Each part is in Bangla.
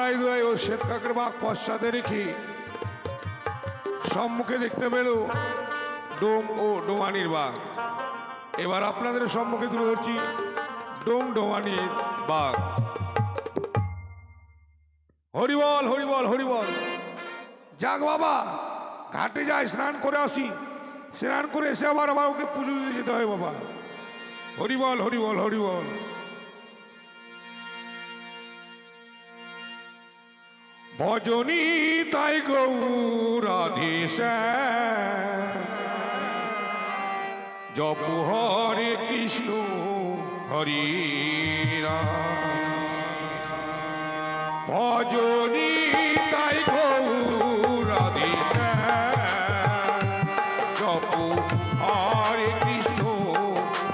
আড়াই দুয়াই ও শ্বেত কাকের বাঘ পশ্চাতে রেখে সম্মুখে দেখতে পেল ডোম ও ডোমানির বাঘ। এবার আপনাদের সম্মুখে তুলে ধরছি ডোম ডোমানির বাঘ। হরিবল হরিবল হরিবল। যাক বাবা, ঘাটে যাই স্নান করে আসি, স্নান করে এসে আবার ওকে পুজো দিতে যেতে হয় বাবা। হরিবল হরিবল হরিবল। ভজনী তাই গৌরাধীশ জপ হরে কৃষ্ণ হরি ভজনী তাই গৌরাধীশ জপ হরে কৃষ্ণ হরি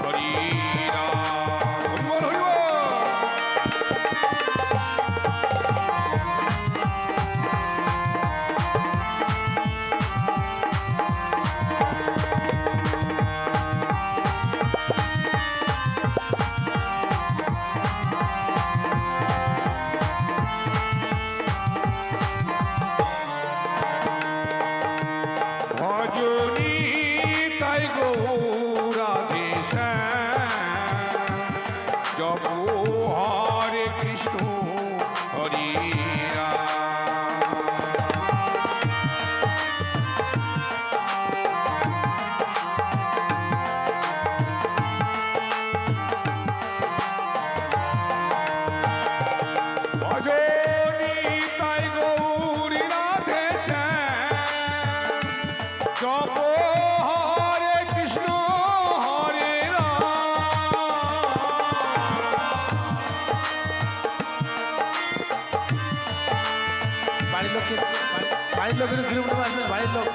বাড়ির লোক কিন্তু কিলোমিটার আসবেন, বাড়ির লোক।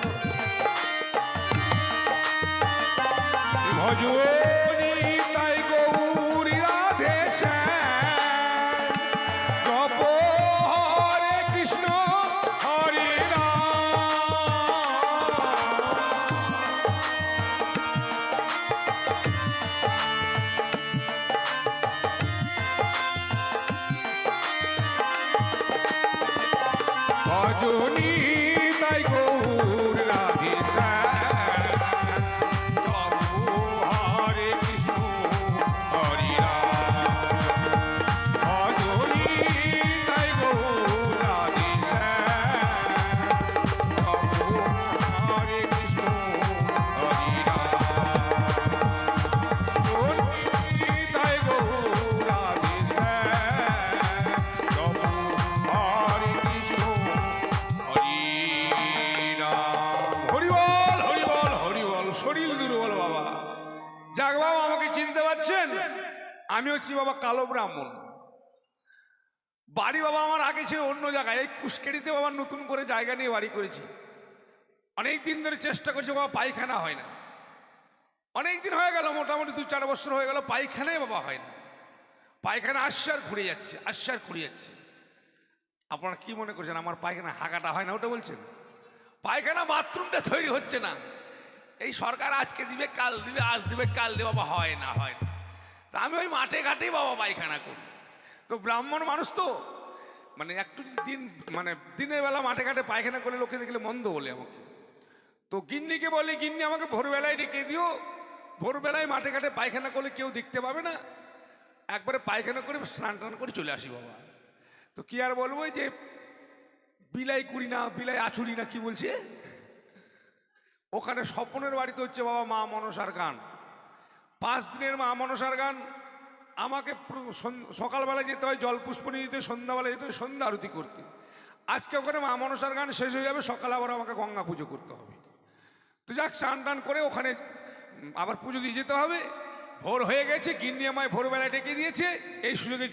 ভজনী তাই গৌরী রাধে জপ হরে কৃষ্ণ হরে ভজনী তাই গৌর রাধে আমি হচ্ছি বাবা কালো ব্রাহ্মণ। বাড়ি বাবা আমার আগে ছিল অন্য জায়গায়, এই কুশকেড়িতে বাবা নতুন করে জায়গা নিয়ে বাড়ি করেছি। অনেক দিন ধরে চেষ্টা করছি বাবা, পায়খানা হয় না। অনেক দিন হয়ে গেল, মোটামুটি 2-4 বছর হয়ে গেল, পায়খানাই বাবা হয় না। পায়খানা আসছে আর ঘুরে যাচ্ছে, আসছে আর ঘুরে যাচ্ছে। আপনারা কি মনে করছেন আমার পায়খানা হাগাটা হয় না ওটা বলছেন? পায়খানা বাথরুমটা তৈরি হচ্ছে না। এই সরকার আজকে দিবে কাল দিবে, আজ দিবে কাল দিবে, বাবা হয় না হয় না। তা আমি ওই মাঠে ঘাটেই বাবা পায়খানা করি। তো ব্রাহ্মণ মানুষ তো মানে একটু দিন মানে দিনের বেলা মাঠে ঘাটে পায়খানা করলে লোকে দেখলে মন্দ বলে আমাকে। তো গিন্নিকে বলি, গিন্নি আমাকে ভোরবেলায় ডেকে দিও, ভোরবেলায় মাঠে ঘাটে পায়খানা করলে কেউ দেখতে পাবে না, একবারে পায়খানা করে স্নান টান করে চলে আসি বাবা। তো কি আর বলবো, যে বিলাই করি না, বিলাই আছুরি না কি বলছে, ওখানে স্বপনের বাড়িতে হচ্ছে বাবা মা মনসার গান। 5 দিনের মা মনসার গান। আমাকে সকালবেলা যেতে হয় জলপুষ্পনি দিতে, সন্ধ্যাবেলা যেতে হয় সন্ধ্যা আরতি করতে। আজকে ওখানে মা মনসার গান শেষ হয়ে যাবে, সকালে আবার আমাকে গঙ্গা পুজো করতে হবে। তো যাক, চান টান করে ওখানে আবার পুজো দিয়ে যেতে হবে। ভোর হয়ে গেছে, গিন্নি আমায় ভোরবেলায় ডেকে দিয়েছে, এই সুযোগে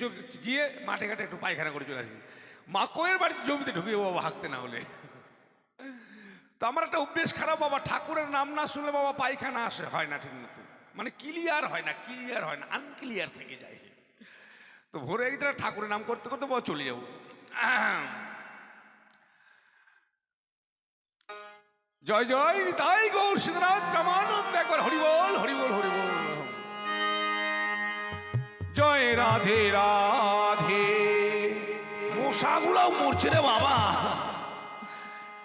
গিয়ে মাঠে ঘাটে একটু পায়খানা করে চলে আসি। মাকয়ের বাড়ির জমিতে ঢুকিয়ে বাবা হাঁকতে না হলে। তো আমার একটা অভ্যেস খারাপ বাবা, ঠাকুরের নাম না শুনলে বাবা পায়খানা আসে হয় না ঠিক মতো, মানে ক্লিয়ার হয় না, ক্লিয়ার হয় না, আনক্লিয়ার থেকে যায়। তো ভোরে গেছে ঠাকুরের নাম করতে করতে বাবা চলে যাবো। জয় জয় তাই গৌর সীতারাম প্রামানন্দ, একবার হরিবল হরিবল হরিবল। জয় রাধে রাধে মশাগুলোও মরছে রে বাবা।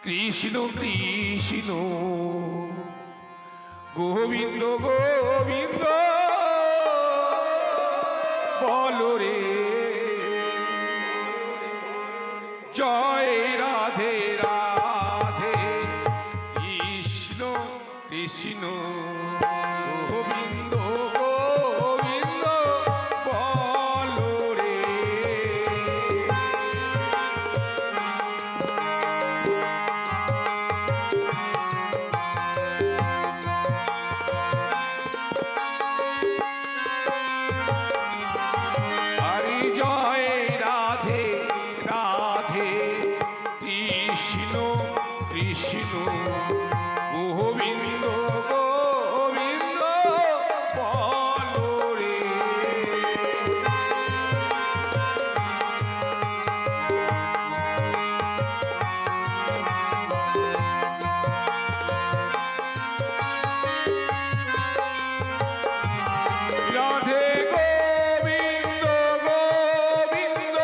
কৃষ্ণ কৃষ্ণ গোবিন্দ গোবিন্দ বলো রে, জয় রাধে রাধে কৃষ্ণ কৃষ্ণ গোবিন্দ গোবিন্দ বলো রে। হরি জয় রাধে রাধে কৃষ্ণ কৃষ্ণ গোবিন্দ গোবিন্দ বলো রে। রাধে গোবিন্দ গোবিন্দ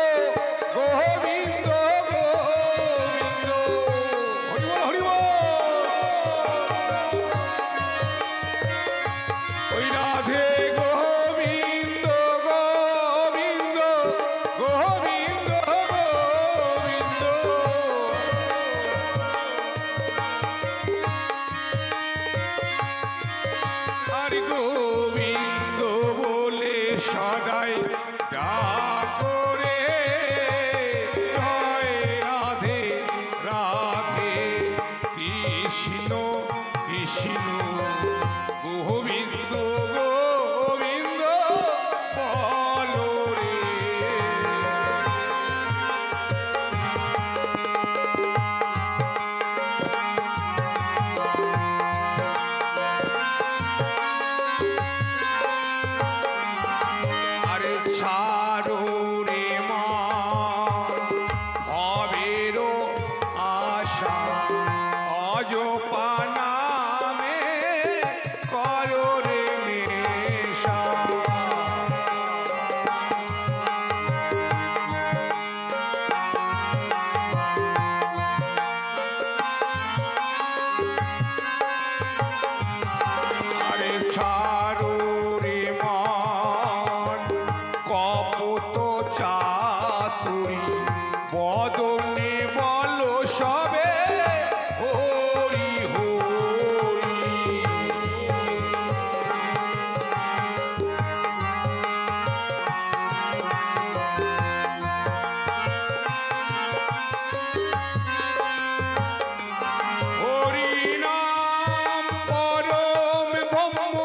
গোবিন্দ গোবিন্দ হরি বল হরি বল। ওই রাধে গোবিন্দ গোবিন্দ গোবিন্দ গোবিন্দ। আর গোবিন্দ বলে সদাই ডাকো রে, জয় রাধে রাধে কৃষ্ণ কৃষ্ণ গোবিন্দ গোবিন্দ বলো রে। আরে ছাড়ো রে মা ভবেরও আশা, অজপা নামে করো রে নেশা। আরে ছাড়ো রে মন কপট চাতুরি, বদনে বলো সবে হরি হরি। হরি নাম পরম ব্রহ্ম,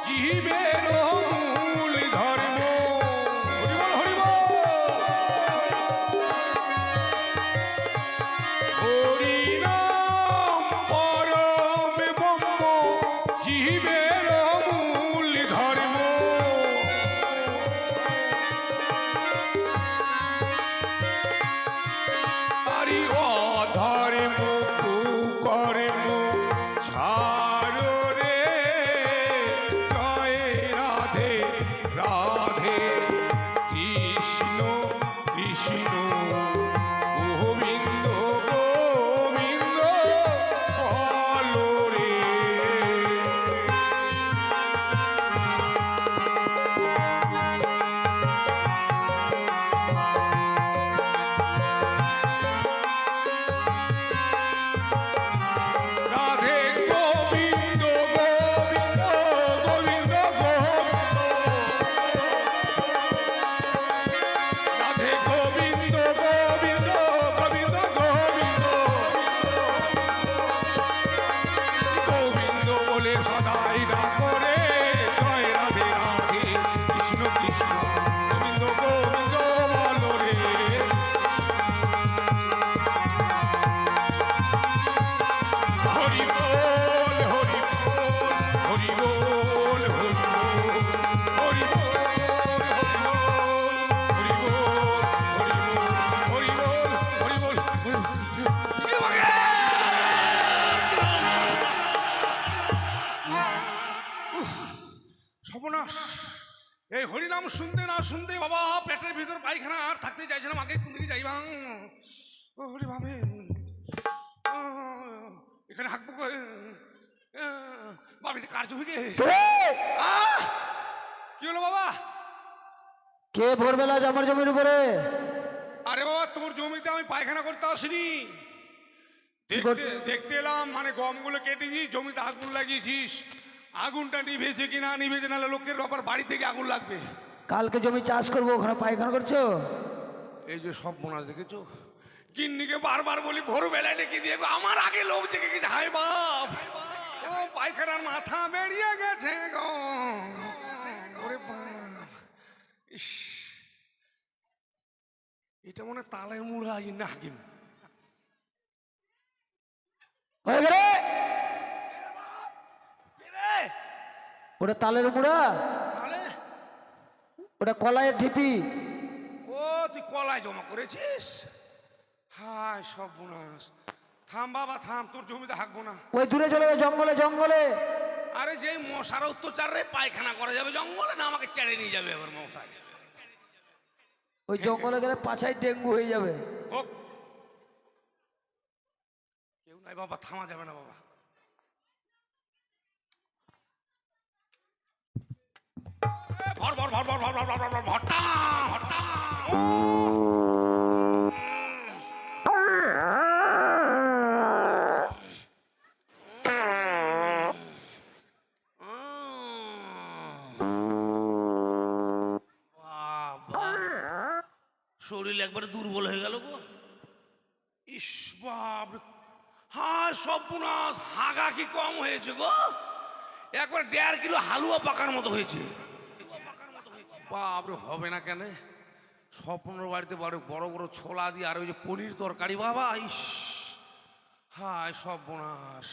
জীবের মূল ধর্ম। হরি বল হরি বল। হরি নাম পরম ব্রহ্ম, জীবের মূল ধর্ম। আরি অধর্ম কুকর্ম ছাড়ো রে, জয় রাধে রাধে কৃষ্ণ কৃষ্ণ গোবিন্দ গোবিন্দ বলো রে। রাধে গোবিন্দ গোবিন্দ গোবিন্দ রাধে গোবিন্দ গোবিন্দ গোবিন্দ গোবিন্দ গোবিন্দ বলে সদাই ডাকো রে, জয় রাধে রাধে কৃষ্ণ কৃষ্ণ গোবিন্দ গোবিন্দ বলো রে। হরি বল হরি বল হরি বল হরি বল হরি বল হরি বল হরি বল হরি বল হরি বল। এই হরিনাম শুনতে না শুনতে বাবা পেটের ভিতর পায়খানা আর থাকতে চাইছিলাম, আগে কোন দিকে যাইবা হরি ভাবে এখানে হাঁকবো বাবা, এটা কার জমি গে? কি হলো বাবা? কে ভোরবেলা আজ আমার জমির উপরে? আরে বাবা, তোর জমিতে আমি পায়খানা করতে আসিনি, দেখতে দেখতে এলাম। মানে গমগুলো কেটেছিস, জমিতে আগুন লাগিয়েছিস, আগুনটা নিভেছে কিনা, নিভেছে নাহলে লোকের ব্যাপার বাড়ি থেকে আগুন লাগবে। কালকে জমি চাষ করবো, ওখানে পায়খানা করছো? এই যে সব বোনাস দেখেছো, কিন্নিকে বারবার বলি ভোরবেলায় ডেকে দিয়ে গো, আমার আগে লোক জেগে গেছে। হায় বাপ, ও পায়খানার মাথা বেরিয়ে গেছে গো। ওরে বাপ, ইস, এটা মনে হয় তালের মুড়া না হাকিম। হয়ে গেলে ওটা তালের মুড়া, তাহলে ওটা কলাইয়ের ঢিপি। ও তুই কলায় জমা করেছিস? হায় সব বোনাস। থাম বাবা থাম, তোর জমিতে হাঁকবো না। ওই দূরে চলে যাবে, জঙ্গলে জঙ্গলে। আরে যে মশার অত্যাচার রে পায়খানা করা যাবে জঙ্গলে, না আমাকে চেড়ে নিয়ে যাবে এবার মশাই? ওই জঙ্গলে গেলে পাছায় ডেঙ্গু হয়ে যাবে। হোক, কেউ নাই বাবা, থামা যাবে না বাবা। ভর ভর ভর ভর ভর ভর ভর ভর ভরটা ভরটা। শরীর একবারে দুর্বল হয়ে গেল গো। ইস বাপ, হ্যাঁ সব পুনাস, হাগা কি কম হয়েছে গো, একবার 1.5 কিলো হালুয়া পাকার মতো হয়েছে। বাপরে, হবে না কেন? স্বপ্নর বাড়িতে বড় বড় বড় ছোলা দিয়ে আর ওই যে পনির তরকারি বাবা, ইস হায় সব বোনাস।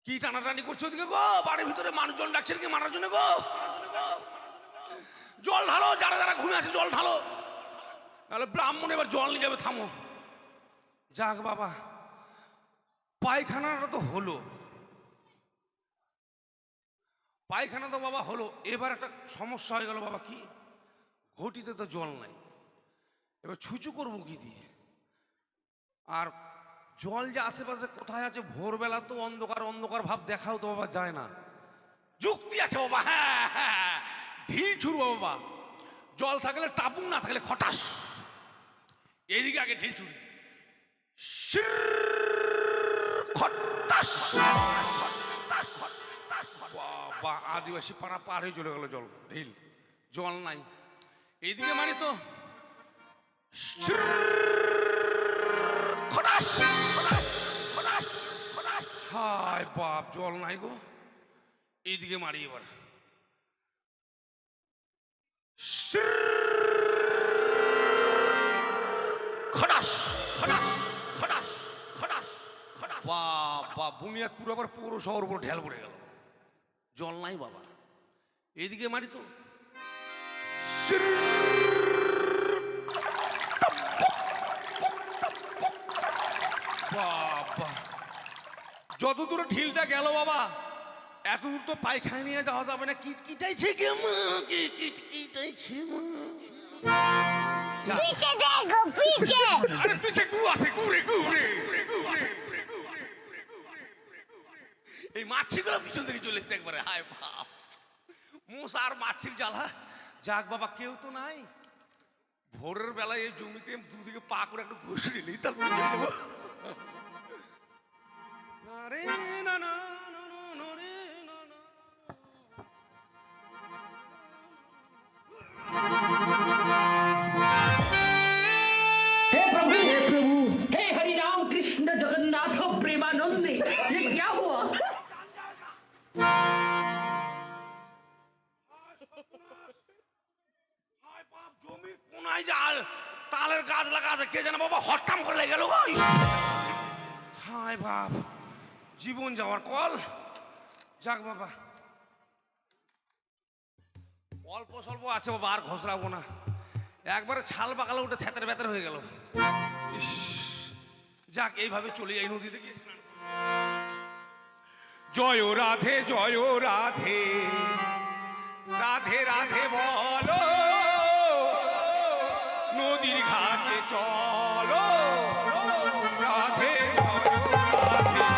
কি টানাটানি করছো ওদিকে গো? বাড়ির ভিতরে মানুষজন ডাকছে কি মারার জন্য গো? জল ঢালো, যারা যারা ঘুমে আছে জল ঢালো, তাহলে ব্রাহ্মণ এবার জল নিয়ে যাবে। থামো। যাক বাবা, পায়খানাটা তো হলো, পায়খানা তো বাবা হলো। এবার একটা সমস্যা হয়ে গেল বাবা। কি? ঘটিতে তো জল নাই, এবার ছুচু করবো কি দিয়ে? আর জল যে আশেপাশে কোথায় আছে, ভোরবেলা তো অন্ধকার অন্ধকার ভাব, দেখাও তো বাবা যায় না। যুক্তি আছে বাবা, হ্যাঁ হ্যাঁ, ঢিল ছুড়বো বাবা। জল থাকলে টাপুন, না থাকলে খটাস। এইদিকে আগে ঢিল ছুড়ি, খটাস। বাবা, আদিবাসী পাড়া পার হয়ে চলে গেল জল, ঢিল। জল নাই, এইদিকে মানে তো খটাস। হায় বাপ, জল নাই গো। এইদিকে মারি এবার, বাবা বুনিয়াদপুর আবার পৌরসভার উপর ঢেল পড়ে গেল। জল নাই বাবা, এইদিকে মারি তো বাবা। যত দূরে ঢিলটা গেল বাবা, এত দূর তো পায়খানা নিয়ে যাওয়া যাবে না। কিটাইছে কে মা? কিটাইছে মা? पीछे देखो पीछे। আরে পিছে গু আছে, গুরে গুরে। এই মাছিগুলো পিছন থেকে চলে এসছে একবারে। হায় বাপ, মশা আর মাছির জ্বালা। যাক বাবা, কেউ তো নাই। ভোরের বেলায় এই জমিতে দুদিকে পা করে একটু ঘুষে নিলেই তারপরে যাবো। আরে না না না না রে না না। हे प्रभु हे हरि राम कृष्ण जगन्नाथ प्रेमानंद, ये क्या हुआ? হায় বাপ, জমির কোনায় যা তালের গাছ লাগা আছে, কে জানে বাবা হঠাম করে লেগে গেল গো। হায় বাপ, জীবন যাওয়ার কল। যাক বাবা, অল্প স্বল্প আছে বাবা, আর ঘষরাবো না। একবারে ছাল বাগালে উঠে থেতের বেতের হয়ে গেল। ইস, যাক এইভাবে চলে যাই নদীতে গিয়ে স্নান করব। জয় রাধে জয় রাধে, রাধে রাধে বলো, নদীর ঘাটে চলো, রাধে জয় রাধে।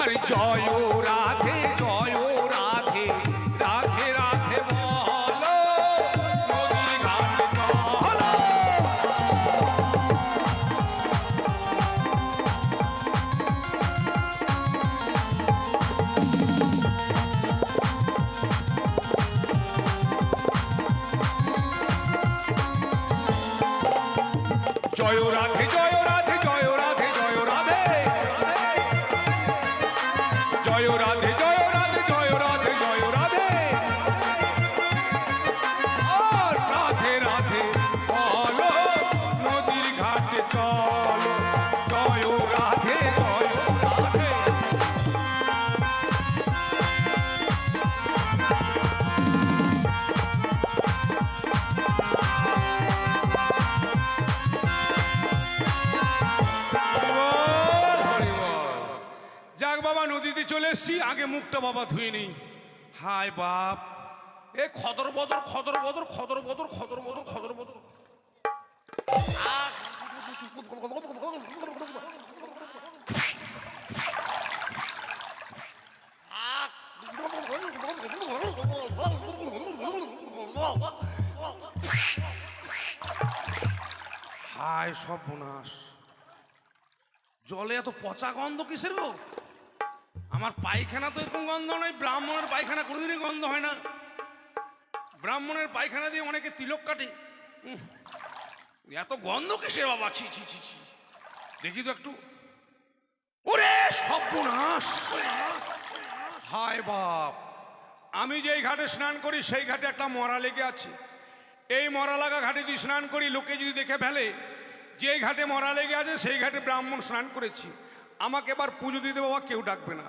আরে জয় রাধে জয় রাধে, রাধে রাধে বলো, নদীর ঘাটে চলো। জয় রাধে জয় রাধে জয় রাধে জয় রাধে, জয় রাধে জয় রাধে জয় রাধে জয় রাধে। আর রাধে রাধে বলো, নদীর ঘাটে চলো, জয় রাধে জয় রাধে। যাক বাবা, নদীতে চলে এসছি, আগে মুখটা বাবা ধুয়ে নেই। হায় বাপ, এ খদর বদর খদর বদর খদর বদর খদর বদর খদর বদর। হায় সর্বনাশ, জলে এত পচা গন্ধ কিসের গো? আমার পায়খানা তো এরকম গন্ধ নয়, ব্রাহ্মণের পায়খানা কোনোদিনই গন্ধ হয় না। ব্রাহ্মণের পায়খানা দিয়ে অনেকে তিলক কাটে। এত গন্ধ কিসের বাবা? ছি ছি ছি ছি, দেখি তো একটু। ওরে সর্বনাশ, হায় বাপ, আমি যেই ঘাটে স্নান করি সেই ঘাটে একটা মরা লেগে আছে। এই মরা লাগা ঘাটে যদি স্নান করি, লোকে যদি দেখে ফেলে যে ঘাটে মরা লেগে আছে সেই ঘাটে ব্রাহ্মণ স্নান করেছি, আমাকে এবার পুজো দিতে বাবা কেউ ডাকবে না।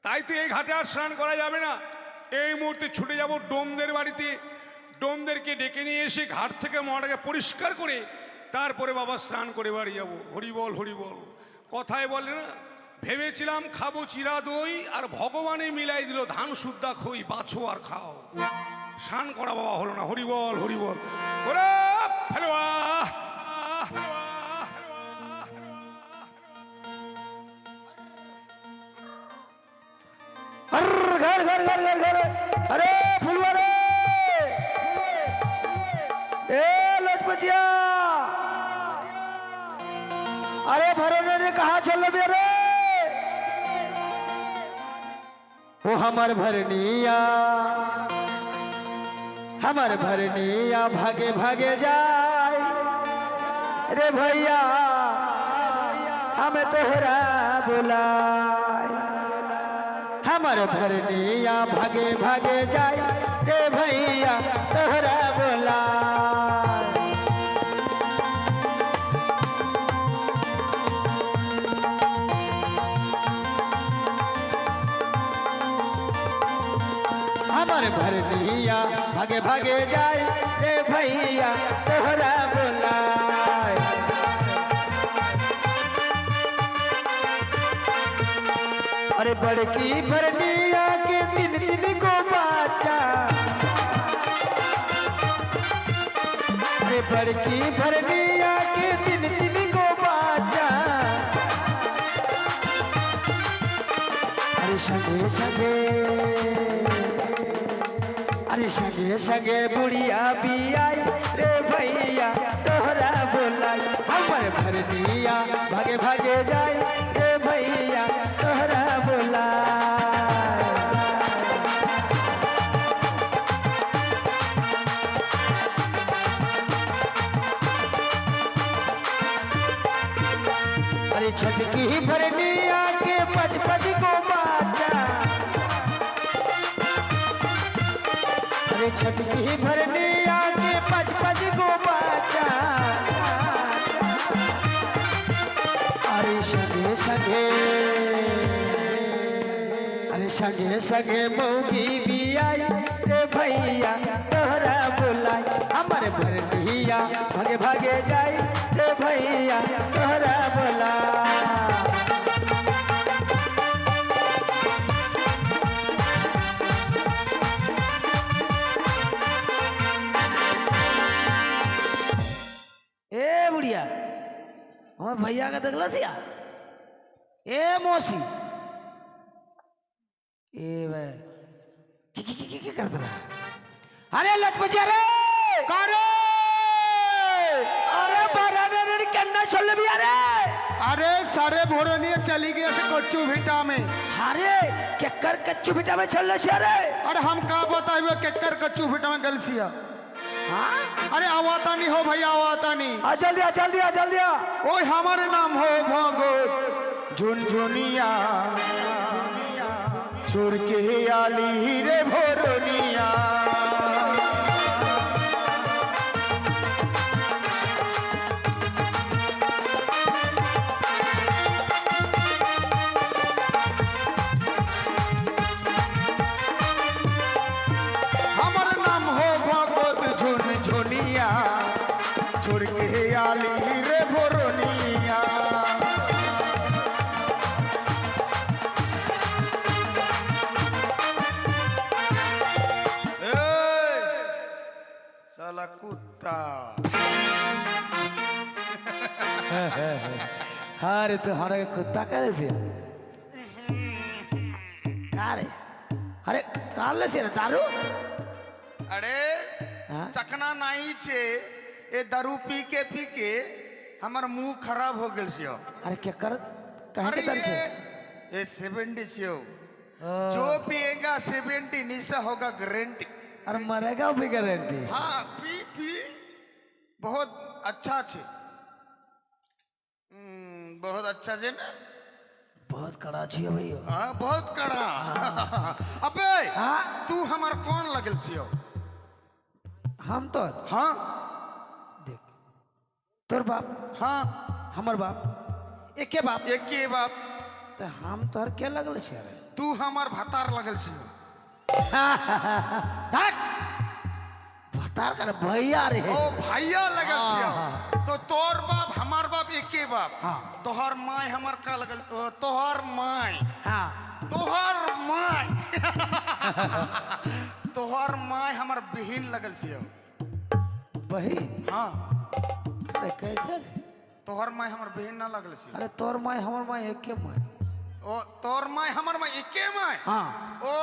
তাই তো এই ঘাটে আর স্নান করা যাবে না। এই মুহূর্তে ছুটে যাব ডোমদের বাড়িতে, ডোমদেরকে ডেকে নিয়ে এসে ঘাট থেকে মরাটাকে পরিষ্কার করে তারপরে বাবা স্নান করে বাড়ি যাবো। হরিবল হরিবল। কথায় বলে না, ভেবেছিলাম খাবো চিরা দই, আর ভগবানে মিলাই দিল ধান শুদ্ধা খই, বাছো আর খাও। স্নান করা বাবা হলো না। হরিবল হরিবল। ওরে ফেলোয়া। घर घर घर घर घर, अरे फुलवा रे, ए लजपतिया, अरे भरोने रे कहाँ चल बे रे? वो हमर भरनिया भागे भागे जाए रे भैया, हमें तोहरा बुलाए। हमर भरनिया भागे भागे जाए रे भैया, तोहरा बुलाए। हमर भरनिया भागे भागे जाए रे भैया, तोहरा बुलाए। अरे बड़की भरनिया के तीन तीन को बाचा, अरे बड़की भरनिया के तीन तीन को बाचा। अरे संगे संगे, अरे संगे संगे बुढ़िया भी आई रे भैया, तोहरा बुलाई। हमर भरनिया भागे भागे जाए रे भैया, तोहरा बुलाई। अरे छटकी भरनिया के पच पच को बाचा, अरे छटकी भरनिया के पच पच को बाचा। अरे सगे सगे, अरे संगे संगे मौगी भी आई रे भैया तोहरा बुलाई हमर भरनिया भागे भागे जाई रे भैया तोहरा बुलाई। ए बुढ़िया हमारे भैया का देखला सिया ए मौसी ए वे की कर दला अरे लटपचिया रे करे अरे बराने रे कन्ना चल भी अरे अरे सारे भोरनी चली गई से कच्चू भिटा में। अरे केकर कच्चू बिटा में चल से अरे अरे हम का बताइए केकर कच्चू भिटा में गलसिया। हां अरे आवाता नहीं हो भैया आवाता नहीं। आ जल्दी आ जल्दी आ जल्दी आ ओए हमारे नाम हो भगत झुनझुनिया छोड़ के आली रे भोरनिया। हमार नाम हो भगत झुनझुनिया छोड़ के आली रे भोरनिया। साला कुत्ता अरे तो हमारे कुत्ता करे से अरे अरे काल से ना दारू अरे हाँ? चकना नहीं छे ए दारू पी के हमार मुंह खराब हो गल छियो। अरे क्या कर कहीं अरे के दर से ये 70 छियो जो पिएगा 70 निशा होगा गारंटी। अरे मरेगा भी गारंटी हाँ पी पी बहुत अच्छा छे बहुत अच्छा छे ना बहुत कड़ा छियो भैया हाँ बहुत कड़ा। अबे हाँ तू हमार कौन लगल छियो। हम तो हाँ देख तोर बाप हाँ हमर बाप एके बाप एक के बाप तो हम तोहर के लगल से अरे तू हमार भतार लगल छियो। हट बता कर भैया रे ओ भैया लगल हाँ, छियो हाँ। तो तोर बाप हमार बाप एके बाप। हाँ। तोहर माय हमार का लगल तोहर माय हाँ तोहर माय तोहर माय हमार बहिन लगल छियो। बहिन हाँ अरे कैसे रे? तोहर माय हमार बहिन ना लगल छियो। अरे तोर माय हमर माय एके माय ओ तोर माय हमार माय एके माय। हाँ ओ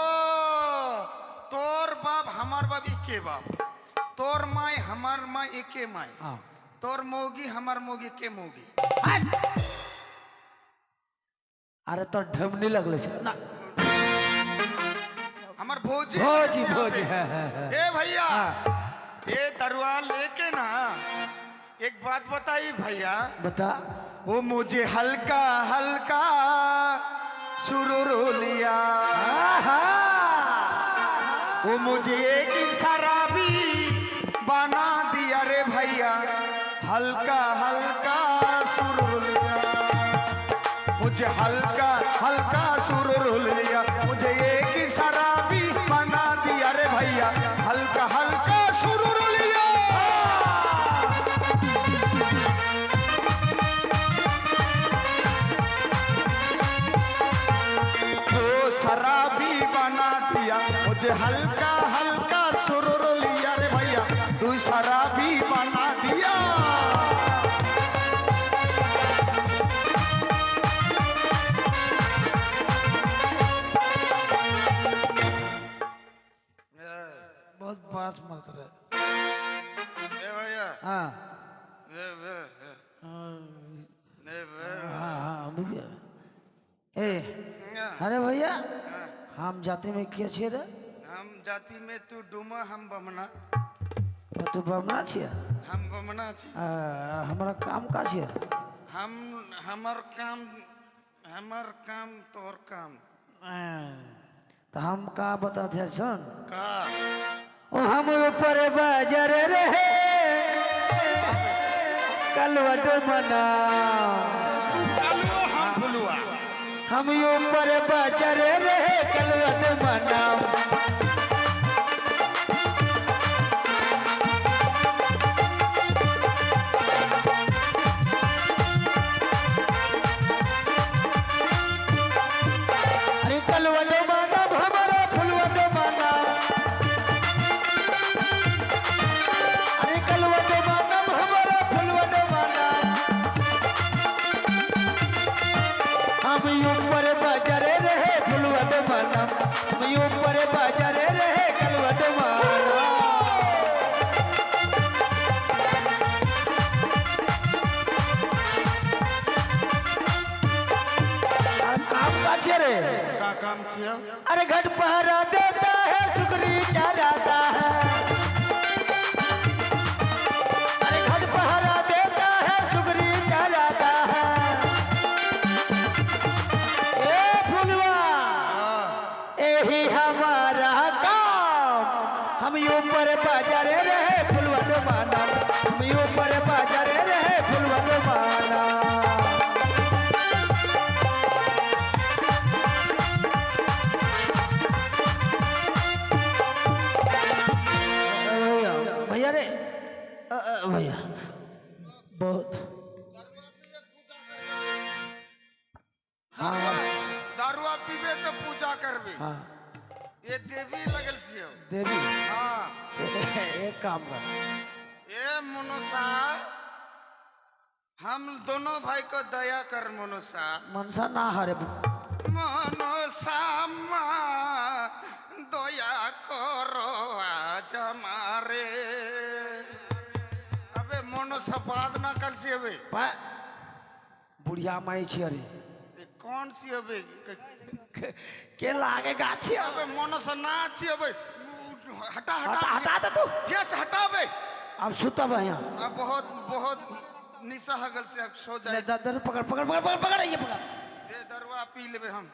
तोर बाप हमार बाप एके बाप तोर माय हमार माय एके माय हाँ तोर मौगी हमार मौगी के मौगी। हट अरे तो ढमनी लगले से ना हमार भौजी भौजी लगल छियो भौजी बे। हाँ। ए भैया हाँ। ये दरवा लेके ना एक बात बताई भैया बता वो मुझे हल्का हल्का सुरूर लिया वो मुझे एक शराबी बना दिया रे भैया हल्का हल्का सुरूर लिया मुझे हल्का हल्का सुरूर लिया मुझे एक शराबी बना दिया रे भैया हल्का हल्का सुरूर लिया। वो शराबी बना दिया मुझे हल्का हल्का सुरूर लिया रे भैया तू शराबी बना दिया। बहुत पास मत रहे ए भैया हाँ ए ए हाँ हाँ भैया ए अरे भैया हम जाति में क्या छे रे हम जाति में तू डुमा हम बमना तू बमना छिया हम बमना छी हमारा काम का छिया हम हमर काम तोर काम तो हम का बताते सुन का ओ हम ऊपर बाजार रहे कलवट मना तू कालुआ हम भुलुआ हम ऊपर बजर रहे कलवट मनाम अरे कलवट मनाम हमारा फुलवट मनाम अरे कलवट मनाम हमारा फुलवट मनाम हम ऊपर बाजारे रहे फुलवट मानम हम ऊपर बाजारे रहे कलवट मानम काम का छे रे का काम छिया अरे घट पहरा देता है सुकरी चराता है अरे घट पहरा देता है सुकरी चराता है ए फुलवा यही हमारा काम हम ऊपर बाजारे रहे फुलवट माना हम ऊपर बाजारे रहे फुलवट माना भैया रे भैया बहुत दारुआ पीबे तो पूजा करबे हाँ ये देवी लगल छियो देवी हाँ एक काम कर ए मनुषा हम दोनों भाई को दया कर मनुषा मनसा ना हरे मनुषा दया करो आज हमारे अबे मनुष्य बाद ना कल से अबे बुढ़िया माई छी अरे ये कौन सी अबे के लागे गाछी अबे मनुष्य ना छी अबे हटा हटा हटा दे तू यस हटा अबे अब सुता भैया अब बहुत बहुत निशा हगल से अब सो जाए दर पकड़ पकड़ पकड़ पकड़ पकड़ ये पकड़ दे दरवा पी लेबे हम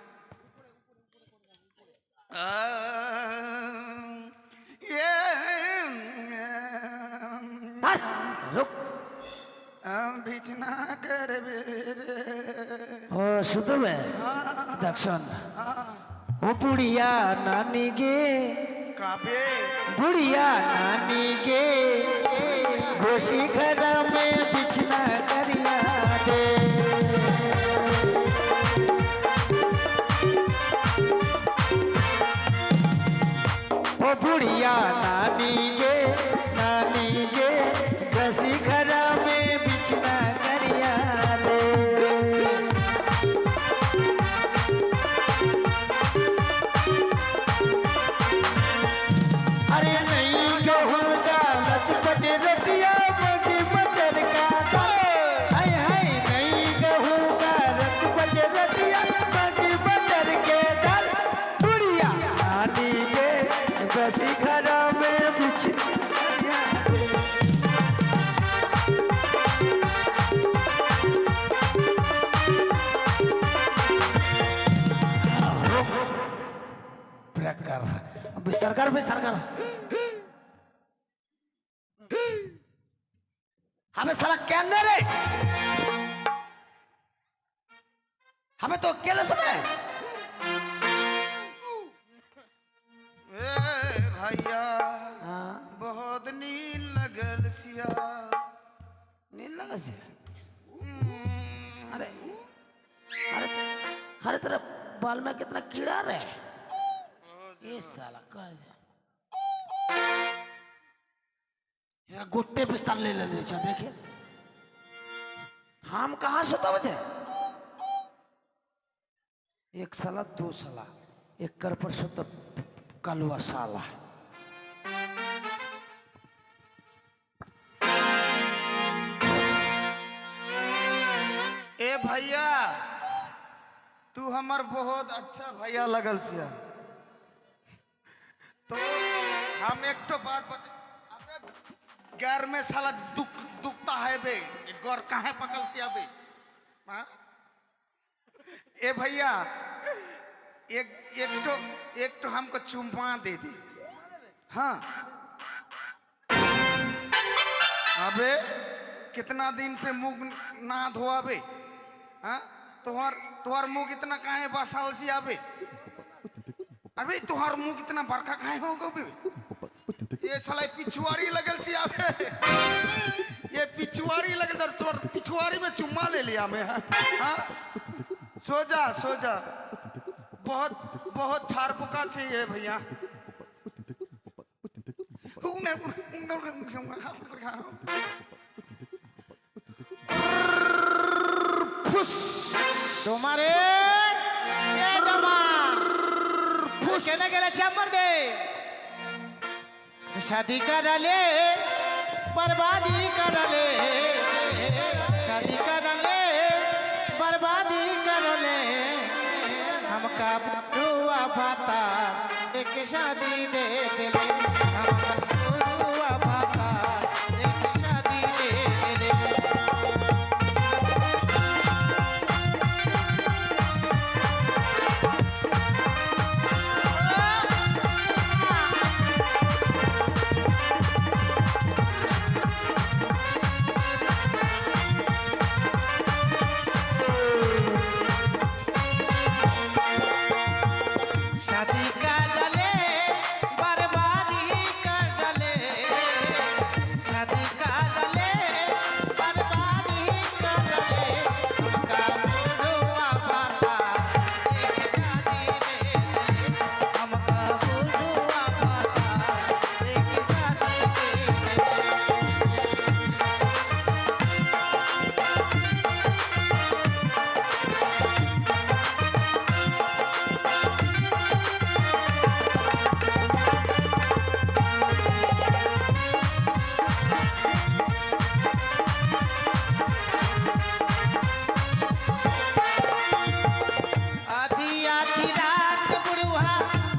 ये बस रुक बिछना करबे रे ओ सुतबे दक्षण ओ बुढ़िया नानी गे काबे बुढ़िया नानी गे घोसी घर में बिछना करिया दे ओ बुढ़िया नानी गे घोसी घर में बिछना करिया दे अरे नहीं कहूँगा लचपच रटिया मगी बचर का हाय हाय नहीं कहूँगा लचपच रटिया मगी बचर के दल बुढ़िया नानी के बसी घर में बिछ बिस्तर कर बिस्तर कर हमें साला कहने रे हमें तो अकेले समय भैया बहुत नील लगल सिया नील लगा से अरे अरे अरे तेरा बाल में कितना कीड़ा रे ये साला कर यार गुट्टे पिस्ताल ले ले देखे हम कहाँ सोता बचे एक साला दो साला एक कर पर सोता कलवा साला ए भैया तू हमार बहुत अच्छा भैया लगल सिया तो हम एक तो बात बता गैर में साला दुखता है बे गौर कहाँ पकल सिया बे हाँ? ए भैया एक तो हमको चुम्मा दे दे हाँ अबे कितना दिन से मुंह ना धोआ बे हाँ तुहार मुंह इतना काहे बसाल सी आबे अबे तुहार मुंह इतना बड़का काहे हो गो बे ये साला पिछुआरी लगल सी आबे ये पिछुआरी लगल तर तोर पिछुआरी में चुम्मा ले लिया मैं हां सो जा बहुत बहुत छारपुका छे ये भैया তোমারে এ ডমা কেন গেলে চাম্বার দে शादी करा ले बर्बादी करा ले शादी करा ले बर्बादी करा ले हमका रुआ भाता एक शादी दे दे ले हमका रुआ भाता एक शादी दे दे शादी का डले बर्बादी कर डले शादी का डले बर्बादी कर डले हमका बुझुआ भाता एक शादी दे दे हमका बुझुआ भाता एक शादी दे दे आधी आधी रात बुढ़वा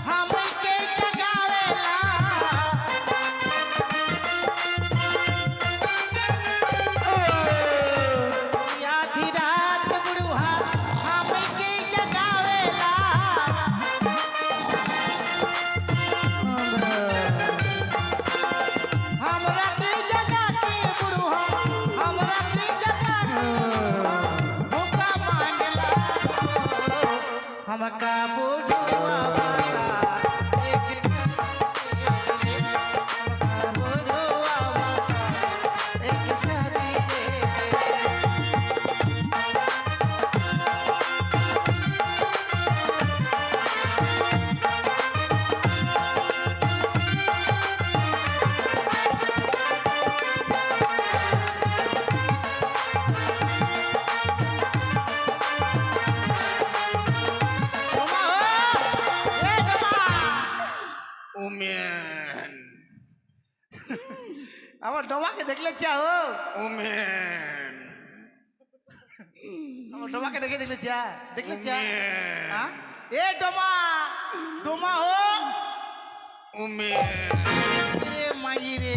हमके जगावेला आधी रात बुढ़वा हमके जगावेला हमरा के जगा के बुढ़वा हमरा के जगा भूखा मांगला हमका बुढ़वा भाता एक हमका बुढ़वा भाता एक शादी दे दे डोमा हो ए डोमा उमेन আমার ডোমাকে দেখলে চাও उमेन আমার ডোমাকে দেখলে চা দেখলে চা उमेन हाँ? ए डोमा डोमा हो उमेन ए माई रे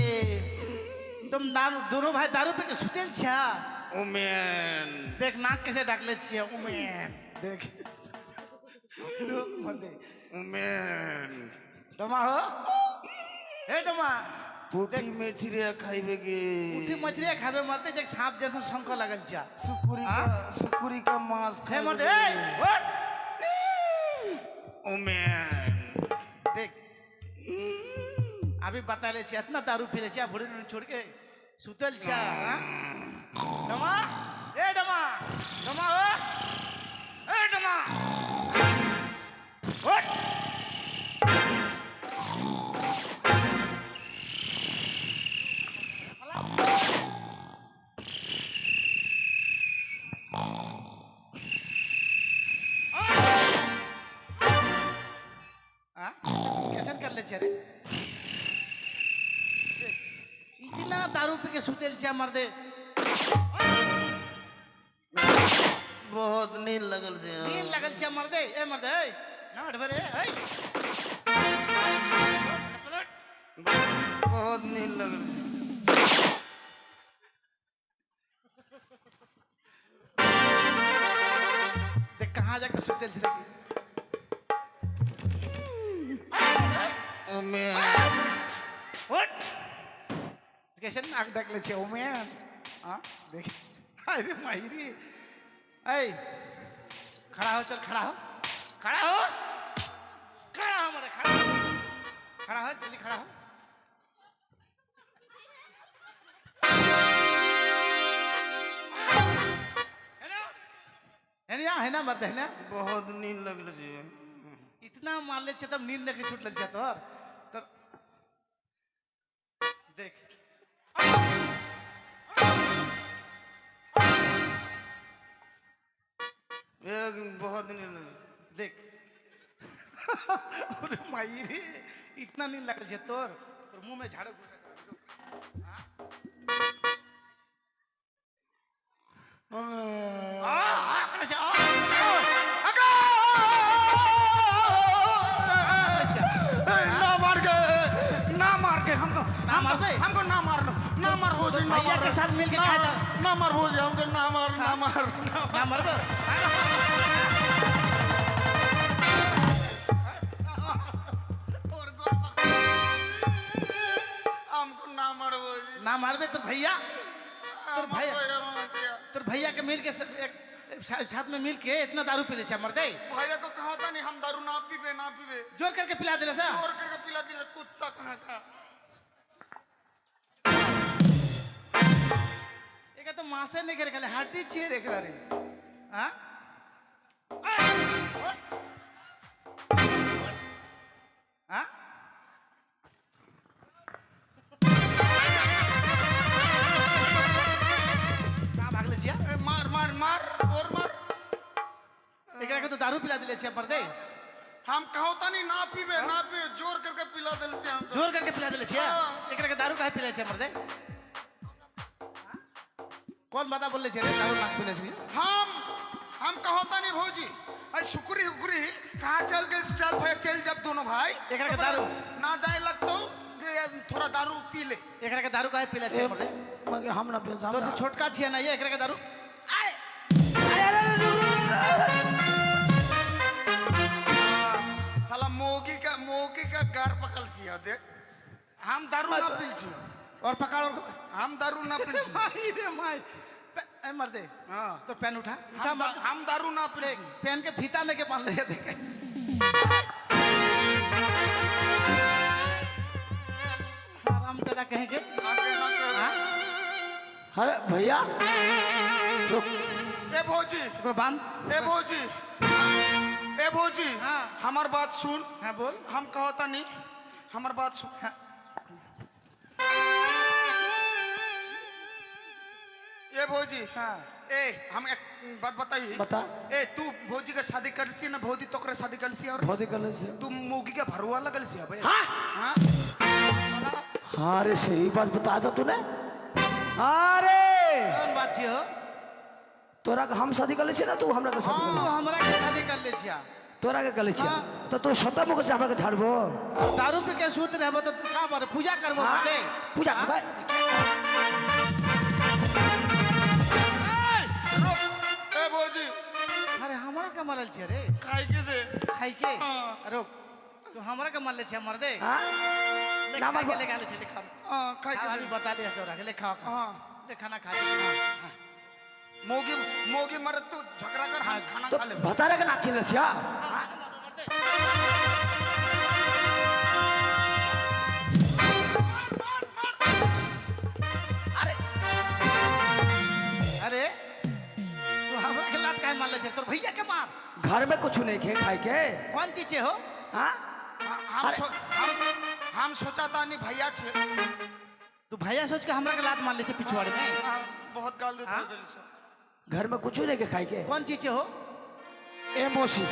तुम दारू दोनों भाई दारू पे के सुतेल छा उमेन देख नाक कैसे डाकले छिया उमेन देख रुक मत दे उमेन डोमा हो ए डोमा पुटी में चिड़िया खाइबे गे उठी मछली खाबे मरते देख सांप जैसा शंख लगल छा सुकुरी का मांस हे खाइबे मरते गे। ए उठ उमेन देख अभी बता ले छिया इतना दारू पी ले छिया बुढ़े ने छोड़ के सुतल छा हाँ? डोमा ए डोमा डोमा हो ए डोमा उठ हाँ? कैसन कर ले छे रे इतना दारू पी के सुतेल छे मर्दे बहुत नींद लगल से नींद लगल छे मर्दे ए मर्दे ए ना हटबरे ए बहुत नींद लगल देख कहाँ जाकर सुतेल छे लगी उमेन उठ कैसन नाक डाकले छे ओमे हाँ देख अरे माहिरी ऐ खड़ा हो चल खड़ा हो खड़ा हो खड़ा हो मरे खड़ा हो जल्दी खड़ा हो है ना मर्द है ना बहुत नींद लगल जी। इतना मान ले तब नींद नहीं छूट लग जाता और तो देख एक बहुत नींद लगल। देख अरे माई रे इतना नींद लग जाए तोर मुंह में झाड़ू हमको ना मारना ना मार हो जी ना भैया के साथ मिल के खाया था ना मार हो जी हमको ना मार ना मर गो हमको ना मार हो जी ना मारबे तो भैया तोर भैया के मिल के साथ में मिल के इतना दारू पी ले छे मर्दे भैया को कहा था नहीं हम दारू ना पीबे जोर करके पिला दिले सा और करके पिला दिले कुत्ता कहाँ का एका तो मासे नहीं करे खाली हड्डी चेर एकरा रे हां हां का भागले छिया मार मार मार और मार एकरा के तो दारू पिला दिले छिया मर्दे हम कहो था नहीं ना पीबे जोर करके पिला दिल से हम जोर करके पिला दिले छिया हाँ। एकरा के दारू काहे पिला छिया मर्दे कौन बात बोल ले छिया रे दारू ना पिले छिया हम कहो था नहीं भौजी आई शुक्री कहाँ चल गए चल भाई चल जब दोनों भाई एकरा के दारू ना जाए लगतो जे थोड़ा दारू पी ले एकरा के दारू काहे पिला छिया मर्दे मगे हम ना पियो तोर से छोटका छिया ना ये एकरा के दारू साला मोगी का गार पकड़ सिया देख हम दारू ना पी सिया और पकड़ और हम दारू ना पी सिया माई रे माई ए मर्दे हाँ तो पेन उठा हम दारू ना पी देख, पेन के फीता लेके बांध ले देख आराम कदा कहेंगे आगे ना कर हाँ अरे भैया रुक ए भौजी ओकरो बांध ए भौजी हाँ। हमार बात सुन हाँ बोल हम कहता नहीं हमार बात सुन ए भौजी हाँ ए हम एक बात बताइए बता ए तू भौजी का शादी कर सी ना भौजी तो करे शादी कर सी और बहुत ही कर ले तू मोगी का भरुआ लगल सी भाई हाँ हाँ हाँ रे सही बात बता दो तूने अरे कौन बात छी हो तोरा के हम शादी कर ले छी ना तू हमरा के शादी कर तू ले हमरा के शादी कर ले छिया तोरा के कर ले छी तो तू सत्ता मुख से हमरा के झाड़बो दारू पी के सूत रहबो तो तू का बारे पूजा करबो हाँ, बटे पूजा कर भाई ए भौजी अरे हमरा के मरल छिया रे खाई के दे खाई के हाँ। रुक तू हमरा के मर ले छिया मर दे हाँ ले ना खा मरबो। के ले गाले छे ले खा हाँ खाई के अभी दे बता दे चोरा के ले खा हाँ ले खाना खा मोगी मरत तू झगड़ा कर हम खाना तो खा ले बता रे के ना चिल्ले छिया अरे अरे तू हमरा के लात काहे मार ले छे तोर भैया के मार घर में कुछ नहीं खे खाए के कौन चीज छे हो हाँ हम सोचा था नहीं भैया छे तू भैया सोच के हमरा के लात मार ले छे पिछवाड़े में हाँ, बहुत गाल देता हाँ? है दिल से घर में कुछ नहीं के खाए के कौन चीज हो ए मौसी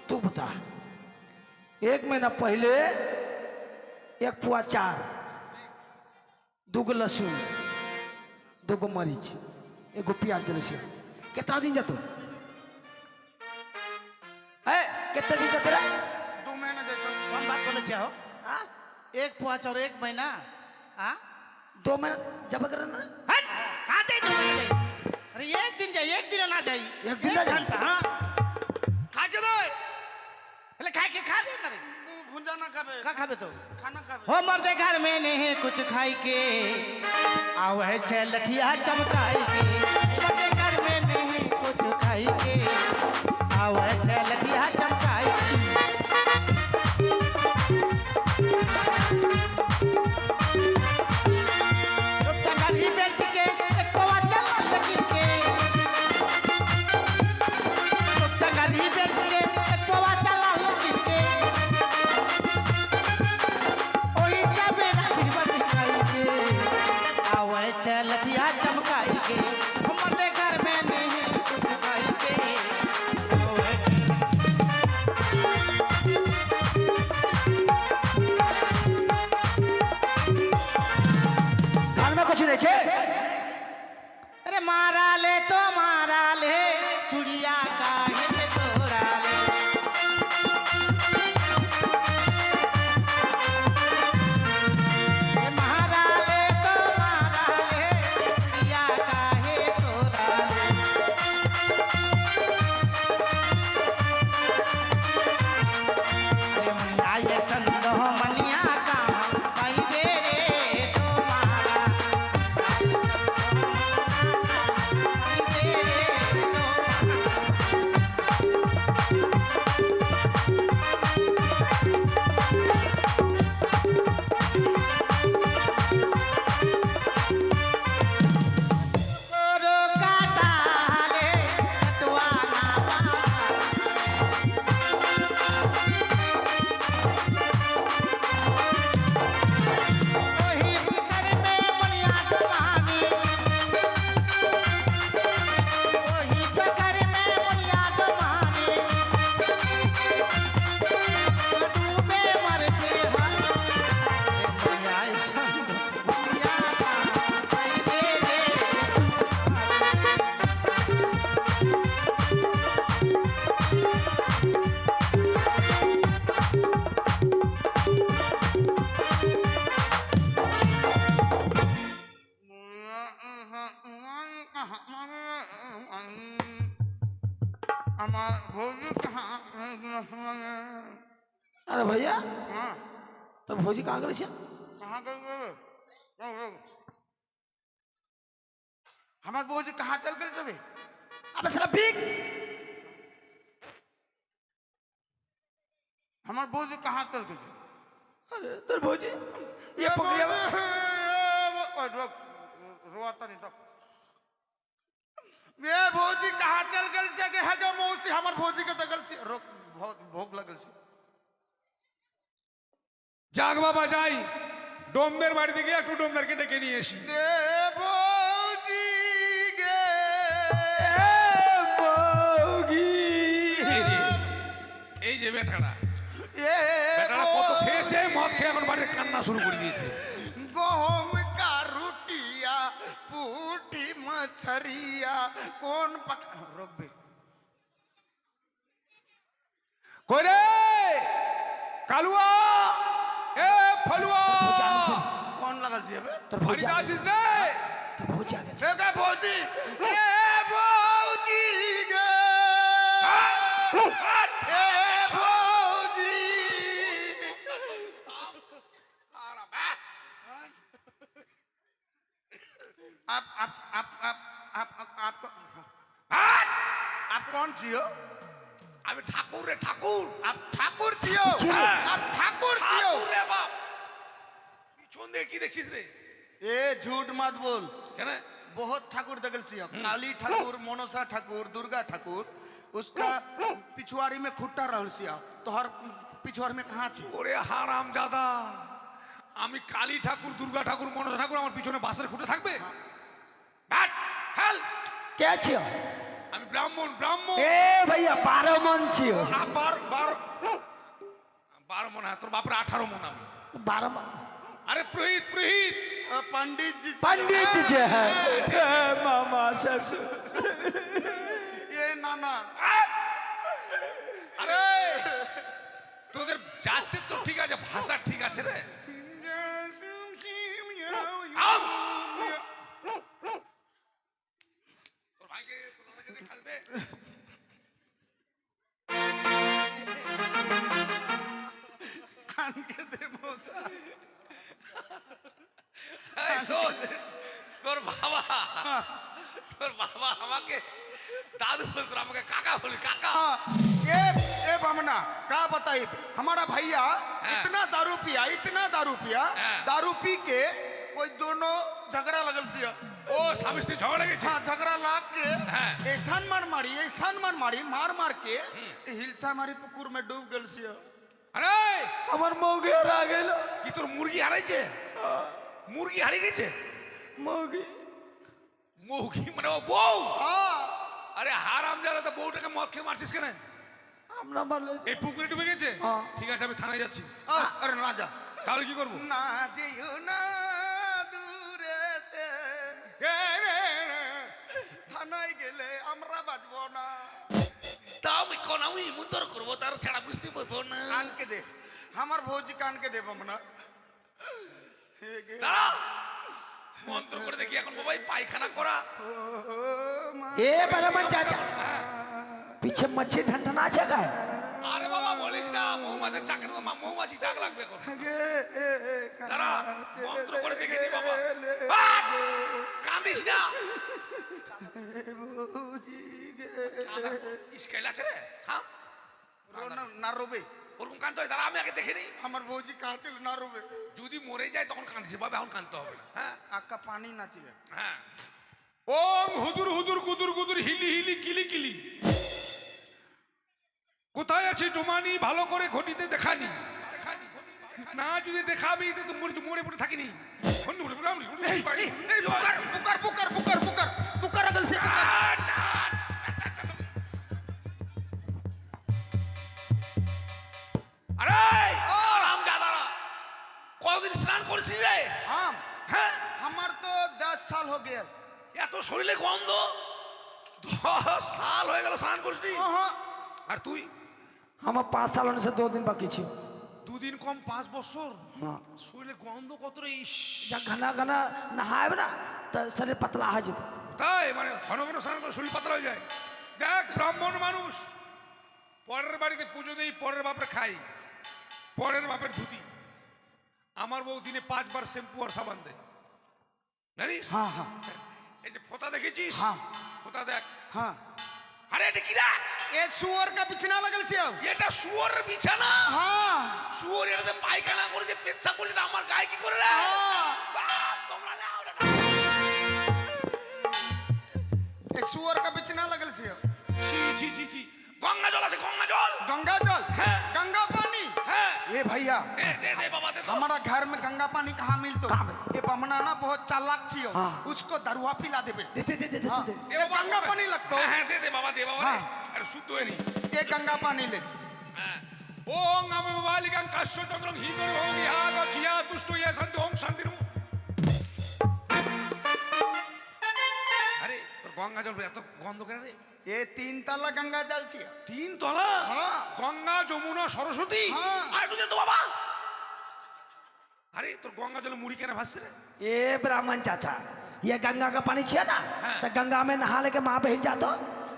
तू बता 1 महीना पहले 1 पुआ 4 2 लहसुन 2 मरीच 1 प्याज दिले से कितना दिन जातो है कितना दिन जाते रे 2 महीना जाता कौन बात बोले छे हो हाँ 1 पुआच और 1 महीना हाँ 2 महीना जब कर ना हट कहाँ जाए 2 महीना जाए अरे 1 दिन जाए 1 दिन ना जाए 1 दिन ना जाए। घंटा हाँ खा के दे पहले खा के खा ले ना रे भुंजा ना खाबे का खाबे तो खाना खाबे हो मर्दे घर में नहीं कुछ खाई के आव है छे लठिया चमकाई के मर्दे घर में नहीं कुछ खाई के आव चलतिया चमकाई के हमरे घर में नहीं कुछ खाई के कान में कुछ देखे अरे मारा ले तो मारा ले चुड़िया काहे ले तोड़ा ले अरे मारा ले तो मारा ले चुड़िया काहे तोड़ा ले अरे मनिया ये संदो मनिया कहाँ पाई रे तो मारा अरे भैया हाँ तो भौजी कहाँ गए कहाँ गए हमार बहू कहाँ चल गए सबे अबे साला भीख हमार बहू कहाँ चल गए अरे तेरे भौजी ये पकड़िया रोता नहीं तब ये भौजी कहाँ चल गए से के है जो मौसी हमार भौजी के दगल से रोक बहुत भोग लगल से যাক বাবা যাই ডোমদের বাড়িতে গিয়ে একটু ডোমদারকে ডেকে নিয়ে এসি दे भौजी गे এই যে বেটারা ये বেটারা কত খেয়েছে মদ খেয়ে এখন বাড়িতে কান্না শুরু করে দিয়েছে गहूम का रोटिया पूटी मछरिया कौन पक रोक बे কই রে কালুয়া এ ফলুয়া कौन लगल से बे তোর ভৌজি বাড়িতে আছিস রে তোর ভৌজি আগে से का भौजी ए भौजी गे ए भौजी आप कौन जी हो আমি ঠাকুর রে ঠাকুর आप ठाकुर जी हो हाँ। आप ठाकुर जी हो ঠাকুর রে বাপ পিছন দিয়ে কি দেখছিস রে ए झूठ मत बोल কেন बहुत ठाकुर दगल सिया काली ठाकुर मनसा ठाकुर दुर्गा ठाकुर उसका पिछुआरी में खुट्टा रहल सिया तो हर पिछुआरी में कहाँ छी ওরে হারাম জাদা আমি কালী ঠাকুর দুর্গা ঠাকুর মনসা ঠাকুর আমার পিছনে বাসের খুঁটে থাকবে ব্যাট হেল क्या छियो আমি ব্রাহ্মণ ব্রাহ্মণ ए भैया 12 मन छियो आप बार बार 12 মন হয় তোর বাপরে 18 মন আমি 12 मन আরে প্রহিত প্রহিত पंडित जी पंडित जी है ए, मामा ससुर ये नाना আরে তোদের জাতি তো ঠিক আছে ভাষা ঠিক আছে রে আম! তোর ভাইকে তোর দাদাকে দিয়ে খেলবে कान के दे मौसा এই শোন, তোর বাবা আমাকে दादू बोलते আমাকে काका बोली काका हाँ, ये बमना क्या बताइए हमारा भैया इतना दारू पिया हाँ। दारू पी के कोई दोनों झगड़ा लगल सिया ও স্বামী স্ত্রী ঝগড়া গেছে हाँ झगड़ा लाग के हाँ। ऐसा मार मार के हिलसा मारी पुकुर में डूब गल सिया আরে আমার মৌগে হারা গেল কি তোর মুরগি হারাইছে মুরগি হারিয়ে গেছে মৌগি মৌখি মানে ও বউ? হ্যাঁ আরে হারাম জাদা, তো বউটাকে মদ খেয়ে মারছিস কেন? আমরা বলে এই পুকুরে ডুবে গেছে? হ্যাঁ। ঠিক আছে, আমি থানায় যাচ্ছি। আরে না যা, তাহলে কি করবো? না যেও না দূরেতে, থানায় গেলে আমরা বাঁচবো না। তা আমি কোন আমি মুন্তর করবো তার ছাড়া বুঝতে পারবো না। কানকে দে, আমার ভৌজি কানকে দে বামনা। দাঁড়া, মন্ত্র করে দেখি এখন বাবাই পায়খানা করা। ए बराबर चाचा पीछे मच्छी ठंडा जगह है আরে বাবা বলিস না, মৌমাছির চাকরি, মৌমাছি চাক লাগবে এখন। দাঁড়া, মন্ত্র করে দেখে নি বাবা। আহ! কাঁদিস না। স্কেল আছে রে, থাম। না রোবে, ওরকম কাঁদতে হয়? দাঁড়া, আমি আগে দেখে নিই। আমার ভৌজি কাঁচল না রোবে। যদি মরে যায় তখন কাঁদিস বাবা, এখন কাঁদতে হবে। হ্যাঁ আক্কা পানি নাচিয়ে। হ্যাঁ। ওম হুদুর হুদুর গুদুর গুদুর হিলি হিলি কিলি কিলি। কোথায় আছে টুমানি, ভালো করে ঘটিতে দেখানি। না যদি দেখাবি তো মরে পড়ে থাকিনি। বুকার বুকার বুকার বুকার বুকার আগল সে বুকার। আরে হারামজাদারা, কতদিন স্নান করেছিস রে? हम হ্যাঁ, हमार तो 10 साल हो गया। এত শরীরে গন্ধ, 10 সাল হয়ে গেল স্নান করিসনি। हाँ আর তুই? हम 5 सालों से 2 दिन बाकी छी দুদিন কম 5 বছর। हाँ শরীরে গন্ধ কত রে! ইস, जब घना घना नहाए ना तो शरीर पतला हो जेतो তাই মানে ঘন ঘন স্নান করে শরীর পাতলা হয়ে যায়। দেখ, ব্রাহ্মণ মানুষ, পরের বাড়িতে পুজো দেই, পরের বাপের খাই, পরের বাপের ধুতি। আমার বউ দিনে 5 বার শ্যাম্পু আর সাবান দেয়, জানিস? हाँ हाँ এই যে ফোঁতা দেখেছিস? হ্যাঁ। ফোঁতা দেখ। हाँ আরে এটা কি রে? ये सुअर का बिछना लगल से अब। এটা শুয়োরের বিছানা। हाँ শুয়োর এটাতে পায়খানা করে যে পেচ্ছাপ করে, এটা আমার গায়ে কি করে রে? हाँ বাহ, তোমরা যাও রে। ये सुअर का बिछना लगल से अब। ছি ছি ছি ছি। গঙ্গা জল আছে, গঙ্গা জল। गंगा जल हाँ। गंगा पानी। হ্যাঁ, ये भैया দে দে দে बाबा, दे तो। हमारा घर में गंगा पानी कहाँ मिलतो? कहाँ में? ये बमना ना बहुत चालाक छियो, हाँ। उसको दरुआ पिला देबे। दे दे दे दे हाँ। दे দে ये বাবা, गंगा पानी लगतो। হ্যাঁ হ্যাঁ, দে দে বাবা, দে বাবা রে। হ্যাঁ। আরে শুদ্ধ হয়ে নি। ये गंगा पानी ले। হ্যাঁ। ওং আমি বালিকাং কাশ্য চন্দ্রং হিতরি ভোগ ইহাগ চিয়া তুষ্ট ইয়া শান্তি ওং শান্তি নমঃ। আরে তোর গঙ্গা জল এত গন্ধ কেন রে? ये 3 ताला गंगा जल छियो। 3 তলা? হ্যাঁ। গঙ্গা যমুনা সরস্বতী। হ্যাঁ। আর তুই তো বাবা। আরে তোর গঙ্গা জলে মুড়ি কেন ভাসছে রে? ए ब्राह्मण चाचा ये गंगा का पानी छिए ना हाँ। तो गंगा में नहा लेके माँ बहन जातो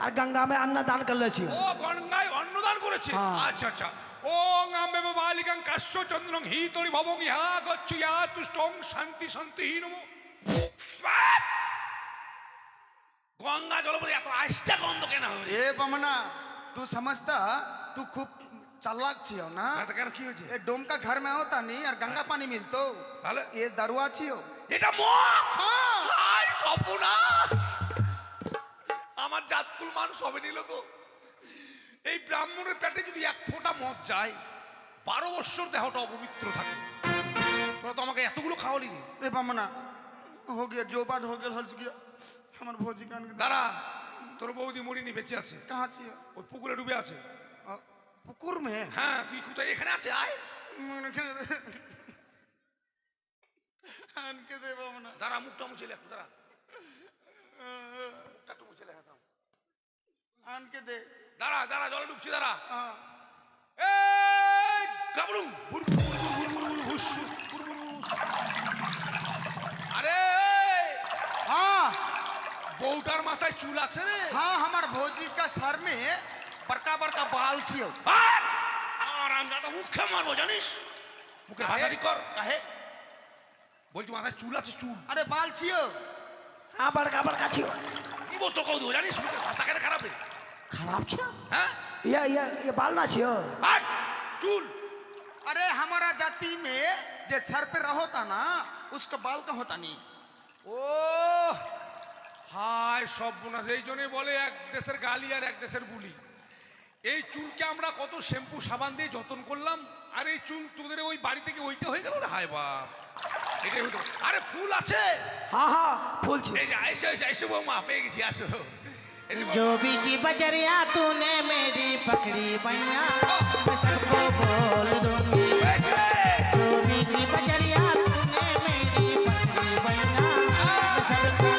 और गंगा में अन्न दान कर ले छिए ও গঙ্গায় অন্নদান করেছে। হ্যাঁ। আচ্ছা আচ্ছা। ওং আম্বে বালিকাং কাশ্য চন্দ্রং হিতরি ভবং ইহাগ চিয়া তুষ্ট ওং শান্তি শান্তি নমঃ। গঙ্গা জল বলে এত আষ্টা গন্ধ কেন হবে রে? ये बमना तू समझता, तू खूब चालाक छियो ना। এটা কেন কি হয়েছে? ये डोम का घर में होता नहीं और गंगा पानी मिलतो। তাহলে ये दरुआ छियो। এটা মদ। हाँ হাই সর্বনাশ, আমার জাতকুল মানুষ হবে নিল গো। এই ব্রাহ্মণের পেটে যদি 1 ফোঁটা মদ যায়, 12 বৎসর দেহটা অপবিত্র থাকে। তোরা তো আমাকে এতগুলো খাওয়ালি রে। ये बमना हो गया, जो बात हो गया हल्स गया। हमार भौजी कान के দাঁড়া, তোর बौदी মরিনি, বেঁচে আছে। कहाँ छियो? ওই পুকুরে ডুবে আছে। पुकुर में। হ্যাঁ, তুই কোথায়? এখানে আছে, আয়। कान के दे बमना। দাঁড়া, মুখটা মুছে লে একটু, দাঁড়া, মুখটা একটু মুছে লে। হ্যাঁ, आन के दे। দাঁড়া দাঁড়া, জলে ডুবছি, দাঁড়া। हाँ এই গাবড়ু, বুর বুর বুর বুর বুর বুর হুস বুর বুর হুস। আরে हाँ বউটার মাথায় চুল আছে রে? हाँ हमार भौजी का सर में बड़का बड़का बाल छियो। আরাম দাদা, মুখে মারবো জানিস? মুখে ভাষাটি কর। काहे? বলছি মাথায় চুল আছে, চুল। अरे बाल छियो। हाँ बड़का बड़का छिए কি বলতো কৌ দেবো জানিস? মুখে ভাষা কেন খারাপ রে? खराब छिए হ্যাঁ, ये बाल ना छिए হাট, চুল। अरे हमारा जाति में जे सर पे रहोता ना, उसका बाल का होता नहीं। ও হায় সর্বনাশ, এই জন্যই বলে এক দেশের গালি আর এক দেশের বুলি। এই চুলকে আমরা কত শ্যাম্পু সাবান দিয়ে যত্ন করলাম, আর এই চুল তোদের ওই বাড়ি থেকে ওইটা হয়ে গেল রে। হায় বাপ, এটাই হতো। আরে ফুল আছে, हाँ हाँ फूल छी এই যে এসো এসো এসো বৌমা, পেয়ে গেছি, আসো। এই যে जो बीची बजरिया तूने मेरी पकड़ी बैया मैं सबको बोल दूंगी হয়েছে। जो बीची बजरिया तूने मेरी पकड़ी बैया मैं सबको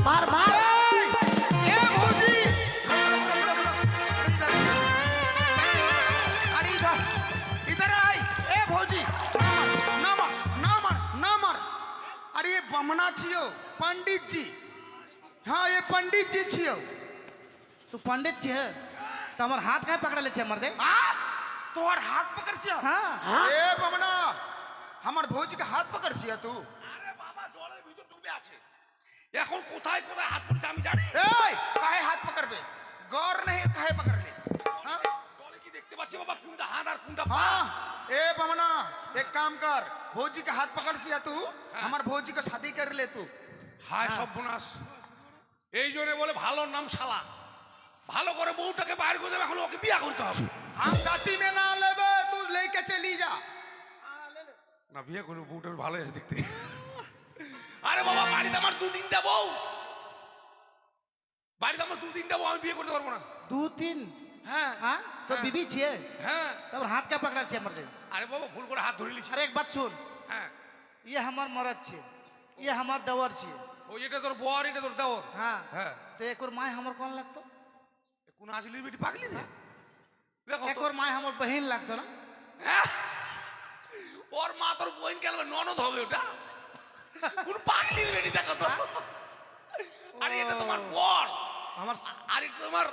मार मार ए भौजी अरे इधर इधर आई। ए भौजी ना मार ना मार ना मार। अरे ये बमना छियो, पंडित जी। हाँ ये पंडित जी छियो। तू पंडित छी है तो हमार हाथ काहे पकड़ ले छी मर्दे आ तोहर हाथ पकड़ छिया। हाँ ए बमना हमार भौजी का हाथ पकड़ छिया तू। আরে বাবা জলের ভিতর ডুবে আছে, এখন কোথায় কোথায় হাত পড়ছে আমি জানি। ए काहे हाथ पकड़बे, गौर नहीं काहे पकड़ ले। हाँ জলে কি দেখতে পাচ্ছি বাবা, কোনটা হাত আর কোনটা পা? हाँ ए बमना एक काम कर, भौजी का हाथ पकड़ सिया तू, हमार भौजी का शादी कर ले तू। হায় সর্বনাশ, এই জন্য বলে ভালোর নাম শালা। ভালো করে বউটাকে বাইরে করে দেবে, এখন ওকে বিয়ে করতে হবে। हम जाति में ना लेबे, तू लेके चली जा। না বিয়ে করবো, বউটা ভালো আছে দেখতে। আরে বাবা বাড়িতে আমার দু তিনটা বউ, বাড়িতে আমার দু তিনটা বউ, আমি বিয়ে করতে পারবো না। दो तीन হ্যাঁ हाँ तो बीबी छी है হ্যাঁ। तब हाथ क्या पकड़ छी मर्दे আরে বাবা ভুল করে হাত ধরে লিছি। अरे एक बात सुन হ্যাঁ ये हमार मरद छी ये हमार देवर छी ওই এটা তোর বর, এটা তোর দেওর। हाँ হ্যাঁ तो एक और माय हमर कौन लगतो কোন আসলি বেটি পাগলি রে, দেখো एक তো। और माय हमर बहन लगतो ना হ্যাঁ? ওর মা তোর বোন কেন ননদ হবে ওটা, কোন পাগলি বেটি দেখো তো। আরে এটা তোমার বর, हमार আর এটা তোমার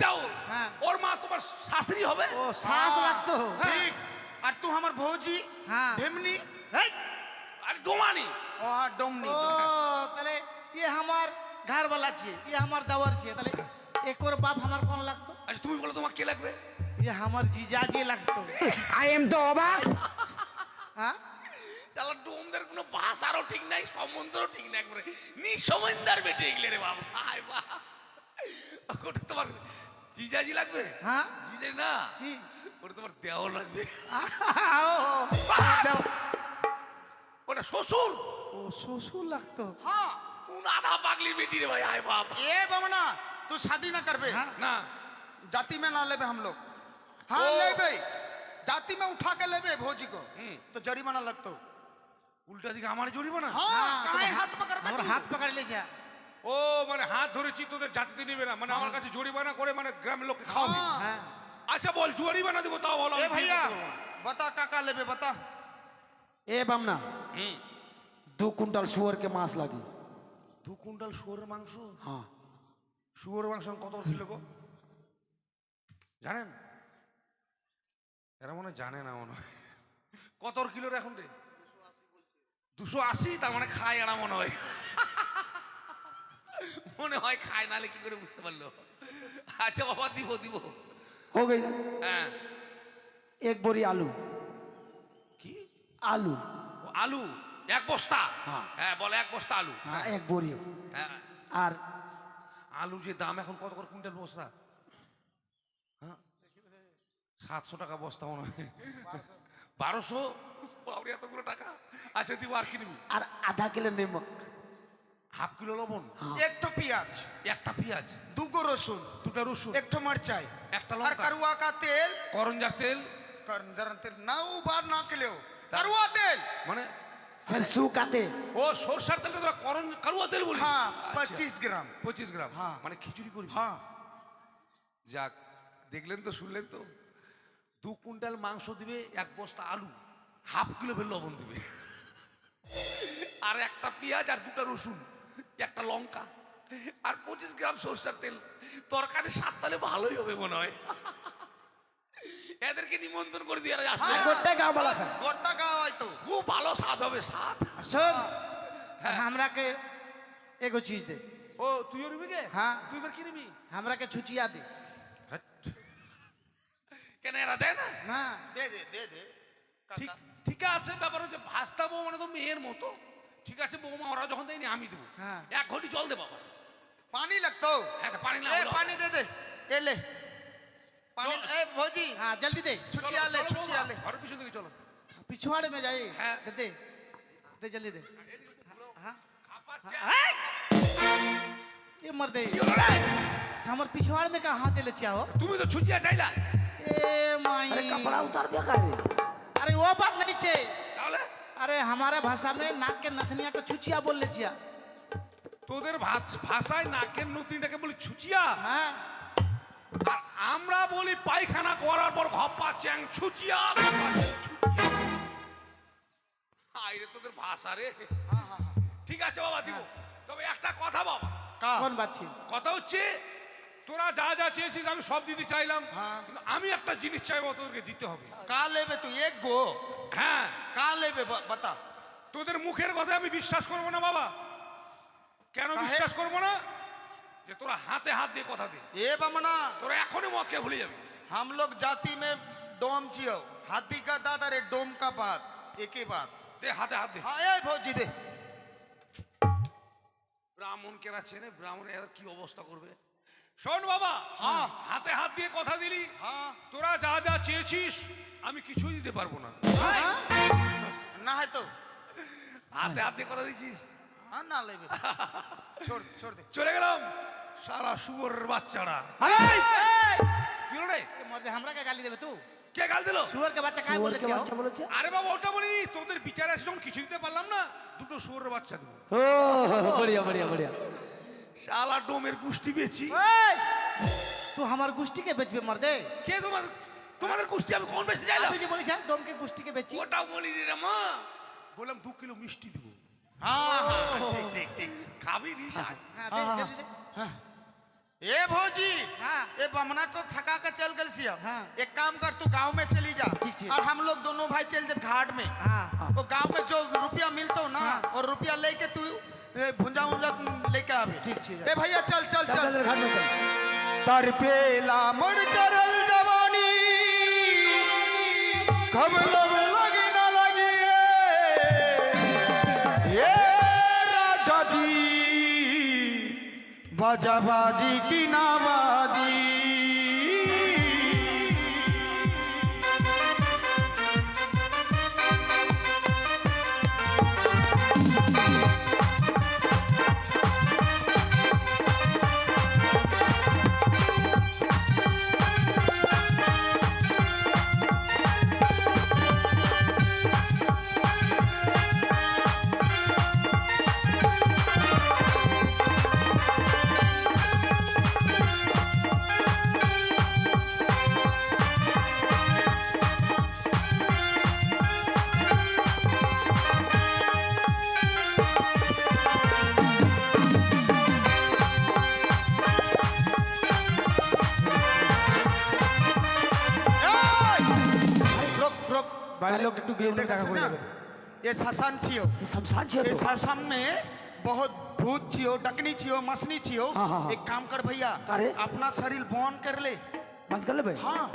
দেওর। হ্যাঁ। ওর মা তোমার শাশুড়ি হবে। ओ सास लगतो हो ठीक, और तू हमार भौजी हाँ। ढेमनी আরে ডোমানি। और हाँ डोमनी। ओ तले ये हमार घर वाला छी ये हमार देवर छी तले एक और बाप हमार कौन लगतो আচ্ছা তুমি বলো তোমার কে লাগবে? ये हमार जीजाजी लगतो आई एम तो अबाक हाँ তাহলে ডোমদের কোনো ভাষারও ঠিক নাই, সম্বন্ধেরও ঠিক নাই, একবারে নিঃসম্বন্ধার বেটে এগুলো রে বাবা। হায় বাবা, ওটা তোমার জিজাজি লাগবে? हाँ জিজাজি না, কি ওটা তোমার দেওর লাগবে। ओ ওটা শ্বশুর। ससुर लगतो हाँ কোন আধা পাগলি বেটি রে ভাই, হায় বাবা। ए बमना तू शादी ना करबे। हाँ। না जाति में ना लेबे हम लोग। हाँ ओ। लेबे, जाति में उठा के लेबे भौजी को हम्म। तो जरिमाना लगतो। উল্টা দিকে আমার জড়িব না। हाँ काहे हाथ पकड़बे हमार तू? हाथ पकड़ ले जा ও মানে হাত ধরেছি তোদের জাতিতে নিবে না, মানে আমার কাছে জরিমানা করে মানে গ্রামের লোককে খাওয়াবি। हाँ। हाँ আচ্ছা বল জরিমানা দিব তাও বলো। ए भैया बता काका लेबे बता। ए बमना হুম 2 कुंटल सुअर के मांस लगी 2 কুইন্টাল শুয়োরের মাংস। हाँ শুয়োরের মাংস কত কিলো গো জানেন? এরা মনে হয় জানে না, মনে হয় কত কিলোর এখন রে? 280, তার মানে খায় এরা মনে হয়। মনে হয় খায়, নালে কি করে বুঝতে পারলো? আচ্ছা বাবা দিব দিব। हो गई ना হ্যাঁ 1 बोरी आलू কি आलू ও, আলু 1 বস্তা। হ্যাঁ। হ্যাঁ বলে 1 বস্তা আলু। हाँ 1 बोरी হ্যাঁ और আলু যে দাম এখন কত করে কুইন্টাল বস্তা? হ্যাঁ 700 টাকা বস্তা মনে হয়। 1200 বাবরে এতগুলো টাকা। আচ্ছা দিব, আর কি নিবি? और आधा किलो नमक হাফ কিলো লবণ, एक तो प्याज, একটা পেঁয়াজ, 2 गो रसुन, দুটা রসুন, एक तो मिर्चाई, একটা और লঙ্কা, करुआ का तेल। করঞ্জার তেল, करंजर तेल ना बार ना के लियो, करुआ तेल। মানে सरसों का तेल ও সরষের তেলটা তোরা কারুয়া তেল বলিস? हाँ আচ্ছা, 25 গ্রাম। 25 গ্রাম। হ্যাঁ। মানে খিচুড়ি করবি? हाँ যাক, দেখলেন তো, শুনলেন তো, 2 কুইন্টাল মাংস দিবে, 1 বস্তা আলু, হাফ কিলো বের লবণ দিবে, আর একটা পেঁয়াজ, আর 2টা রসুন, একটা লঙ্কা, আর 25 গ্রাম সরষের তেল। তরকারি স্বাদ তাহলে ভালোই হবে মনে হয়। এদেরকে নিমন্ত্রণ করে দিয়ে আসবে, गोटे गाँव वाला खाए गोटा गाँव आई तो। খুব ভালো স্বাদ হবে, স্বাদ। सुन हमरा के एगो चीज दे ও তুইও নিবি গে? হ্যাঁ। তুই এবার কি নিবি? हमरा के छुचिया दे কেন এরা দেয় না? हाँ दे दे दे दे। ঠিক ঠিক আছে, ব্যাপার হচ্ছে ভাস্তা বউ মানে তো মেয়ের মতো, ঠিক আছে বৌমা, ওরা যখন দেয়নি আমি দেবো। হ্যাঁ। 1 ঘটি জল দে বাবা। पानी लगता हो হ্যাঁ, তা পানি না ए হলেও पानी दे दे ए ले पानी चल। ए भौजी हाँ जल्दी दे छुचिया ले छुचिया ले ঘরের পিছন দিকে চলো। पिछवाड़े में जाए हाँ। दे दे जल्दी दे हाँ খাপাচ্ছে। हाँ। ये मर दे কি হলো রে? हमार पिछवाड़ में कहाँ हाथ ले हो তুমি তো ছুটিয়া চাইলা, ए माई अरे कपड़ा उतार दिया का रे अरे वो बात नहीं छे তাহলে अरे हमारे भाषा में नाक के नथनिया को छुचिया बोल ले छिया তোদের ভাষায় নাকের নতিটাকে বলি ছুচিয়া, हाँ আর আমরা বলি পায়খানা করার পর ঘপ্পা চ্যাং ছুচিয়া। আইরে তোদের ভাষা রে। ঠিক আছে বাবা, দিব। তবে একটা কথা বাবা, कौन बात छे কথা হচ্ছে তোরা যা যা চেয়েছিস আমি সব দিতে চাইলাম, কিন্তু আমি একটা জিনিস চাইবো, তোদেরকে দিতে হবে। का लेबे तू एक गो হ্যাঁ, का लेबे बता তোদের মুখের কথা আমি বিশ্বাস করবো না বাবা। কেন কাহে? বিশ্বাস করবো না? যে তোরা হাতে হাত দিয়ে কথা দে, ए बमना তোরা এখনই মদ খেয়ে ভুলে যাবি। हम लोग जाति में डोम छियो हाथी का दांत अरे डोम का बात एक ही बात দে হাতে হাত দে। हाँ ए भौजी दे ব্রাহ্মণ কেরা চেনে, ব্রাহ্মণ এর কি অবস্থা করবে। শোন বাবা, হ্যাঁ, হাতে হাত দিয়ে কথা দিলি, हाँ তোরা যা যা চেয়েছিস আমি কিছুই দিতে পারবো না। ना है तो হাতে হাত দিয়ে কথা দিছিস, हाँ ना लेबे छोड़ छोड़ दे চলে গেলাম। সারা শুয়োরের বাচ্চারা। কি হলো রে? ये मर दे हमरा का गाली देबे तू কে গাল দিল? सुअर के बच्चा काय बोल सुअर के छिया बच्चा बोलेছে আরে বাবা ওটা বলিনি, তোদের বিচারে এসে যখন কিছু দিতে পারলাম না, দুটো শুয়োরের বাচ্চা দেবো। ओ बढ़िया बढ़िया बढ़िया শালা ডোমের গুষ্টি বেচি। तू हमार गुष्टी के बेचबे मर दे কে তোমাদের গুষ্টি আমি কোন বেচতে চাইলাম? अभी जो बोली जा डोम के गुष्टी के बेची ওটা বলিনি রে মা, বললাম 2 কিলো মিষ্টি দেবো। हाँ हाँ ठीक ठीक ठीक খাবি নিস আয়। हाँ दे जल्दी दे ए भौजी हाँ ए बमना तो थका के चल गल सिया हाँ। एक काम कर तू गांव में चली जा ठीक, ठीक। और हम लोग दोनों भाई चल जब घाट में हाँ वो गांव में जो रुपया मिलता हो ना और रुपया लेके तू भुंजा उंजा लेके आवे ठीक, ठीक। ए भैया चल चल चल चल चल घाट में चल तर पेला मुड़ चरल जवानी कब लब लगी न लगी ये राजा जी बाजा बाजी की ना बाजी बाड़ी लोग একটু গিয়ে देखा দেখা से করে ना যাবে ये शशान छियो ये शमशान छे ये तो शमशान में बहुत भूत छियो डकनी छियो मसनी छियो हाँ, हाँ, हाँ। एक काम कर भैया अरे? अपना शरीर बंद कर ले बंद कर ले भाई हाँ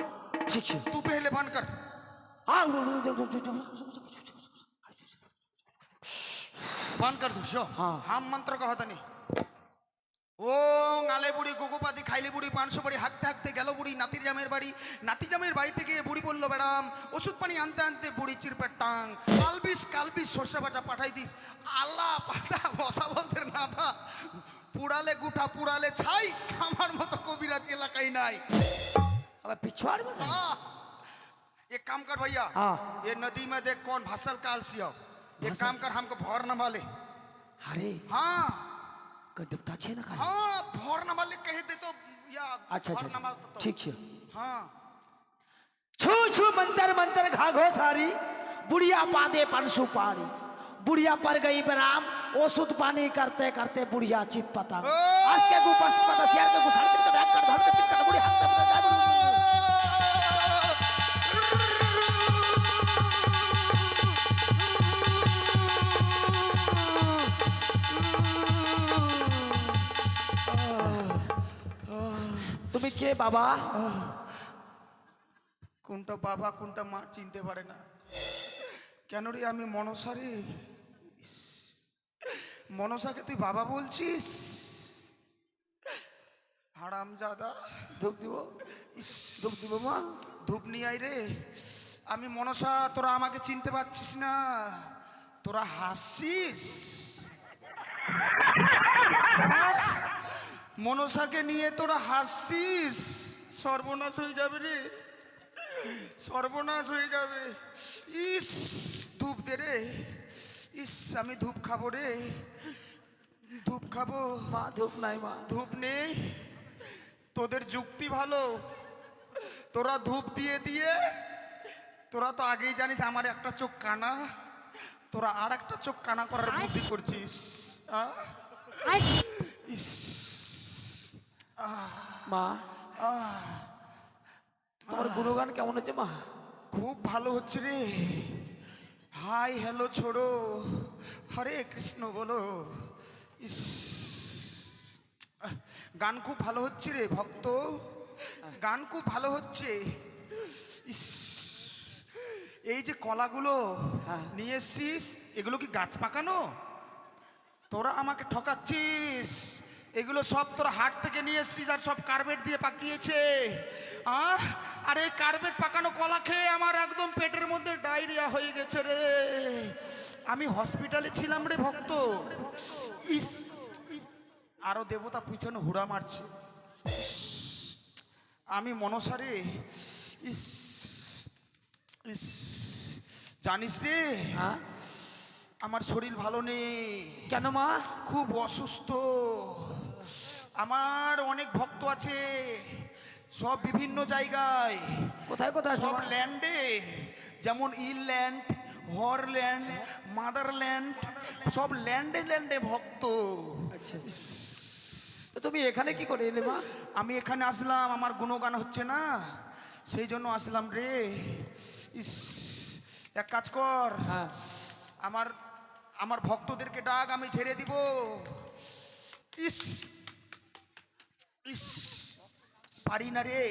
ठीक छे तू पहले बंद कर हां बंद कर तू शो हाँ। हम मंत्र कहत नहीं ও আলে বুড়ি গোগোপাতি খাইলে বুড়ি 500 বাড়ি হাঁকতে হাঁকতে গেল বুড়ি নাতির জামের বাড়ি থেকে বুড়ি বলল ম্যাডাম ওষুধ পানি আনতে আনতে বুড়ি চিরপের টাং কালবিস সর্ষে বাটা পাঠাই দিস আল্লাহ পাতা বসা বলতে না দা পুড়ালে গুঠা পুড়ালে ছাই আমার মতো কবিরাতি এলাকায় নাই अब पिछवाड़ में कहीं? हाँ। एक काम कर भैया हाँ। ये नदी में देख कौन भसल काल सिया एक काम कर हमको भौर न वाले अरे हाँ कोई देवता छे ना कहीं हाँ भौर न वाले कह दे तो या अच्छा भौर अच्छा न वाले तो- ठीक छे हाँ छू छू मंतर मंतर घाघो सारी बुढ़िया पादे पन सुपारी बुढ़िया पर गई बराम ओसुद पानी करते करते बुढ़िया चित पता आज के गुपस पता शेर के गुसार के बैठ कर धर के पिट कर बुढ़िया हाथ में जा তুমি কে বাবা কোনটা বাবা কোনটা মা চিনতে পারে না কেন রে আমি মনসারে মনসাকে তুই বাবা বলছিস? হারামজাদা। ধূপ দিব, ইস, ধূপ দিব মা। ধূপ নিয়ে আয় রে। আমি মনসা, তোরা আমাকে চিনতে পারছিস না? তোরা হাসছিস? মনসাকে নিয়ে তোরা হাসছিস? সর্বনাশ হয়ে যাবে রে, সর্বনাশ হয়ে যাবে। ইস, ধূপ দে রে। ইস, আমি ধূপ খাবো রে, ধূপ খাবো। মা ধূপ নাই মা। ধূপ নেই? তোদের যুক্তি ভালো, তোরা ধূপ দিয়ে দিয়ে তোরা তো আগেই জানিস আমার একটা চোখ কানা, তোরা আর একটা চোখ কানা করার বুদ্ধি করছিস। ইস, মা তোমার গুণগান কেমন হচ্ছে মা? খুব ভালো হচ্ছে রে। হাই হ্যালো ছোড়ো, হরে কৃষ্ণ বলো। ইস, গান খুব ভালো হচ্ছে রে ভক্ত, গান খুব ভালো হচ্ছে। ইস, এই যে কলাগুলো নিয়ে এসছিস, এগুলো কি গাছ পাকানো? তোরা আমাকে ঠকাচ্ছিস। এগুলো সব তোরা হাট থেকে নিয়ে এসছিস আর সব কার্বেট দিয়ে পাকিয়েছে। আর এই কার্বেট পাকানো কলা খেয়ে আমার একদম পেটের মধ্যে ডায়রিয়া হয়ে গেছে রে। আমি হসপিটালে ছিলাম রে ভক্ত। ইস, আরো দেবতা পিছনে হুড়া মারছে। আমি মনসারে। ইস ইস, জানিস রে হ্যাঁ আমার শরীর ভালো নেই। কেন মা? খুব অসুস্থ। আমার অনেক ভক্ত আছে, সব বিভিন্ন জায়গায়। কোথায় কোথায় আছে সব মা? ল্যান্ডে, যেমন ইল্যান্ড, হরল্যান্ড, মাদারল্যান্ড, সব ল্যান্ডে ল্যান্ডে ভক্ত। আচ্ছা, তো তুমি এখানে কি করে এলে মা? আমি এখানে আসলাম, আমার গুণগান হচ্ছে না, সেই জন্য আসলাম রে। ইস, এক কাজ কর, হ্যাঁ আমার আমার ভক্তদেরকে ডাক, আমি ছেড়ে দিব। ইস ইস, পারি না রে,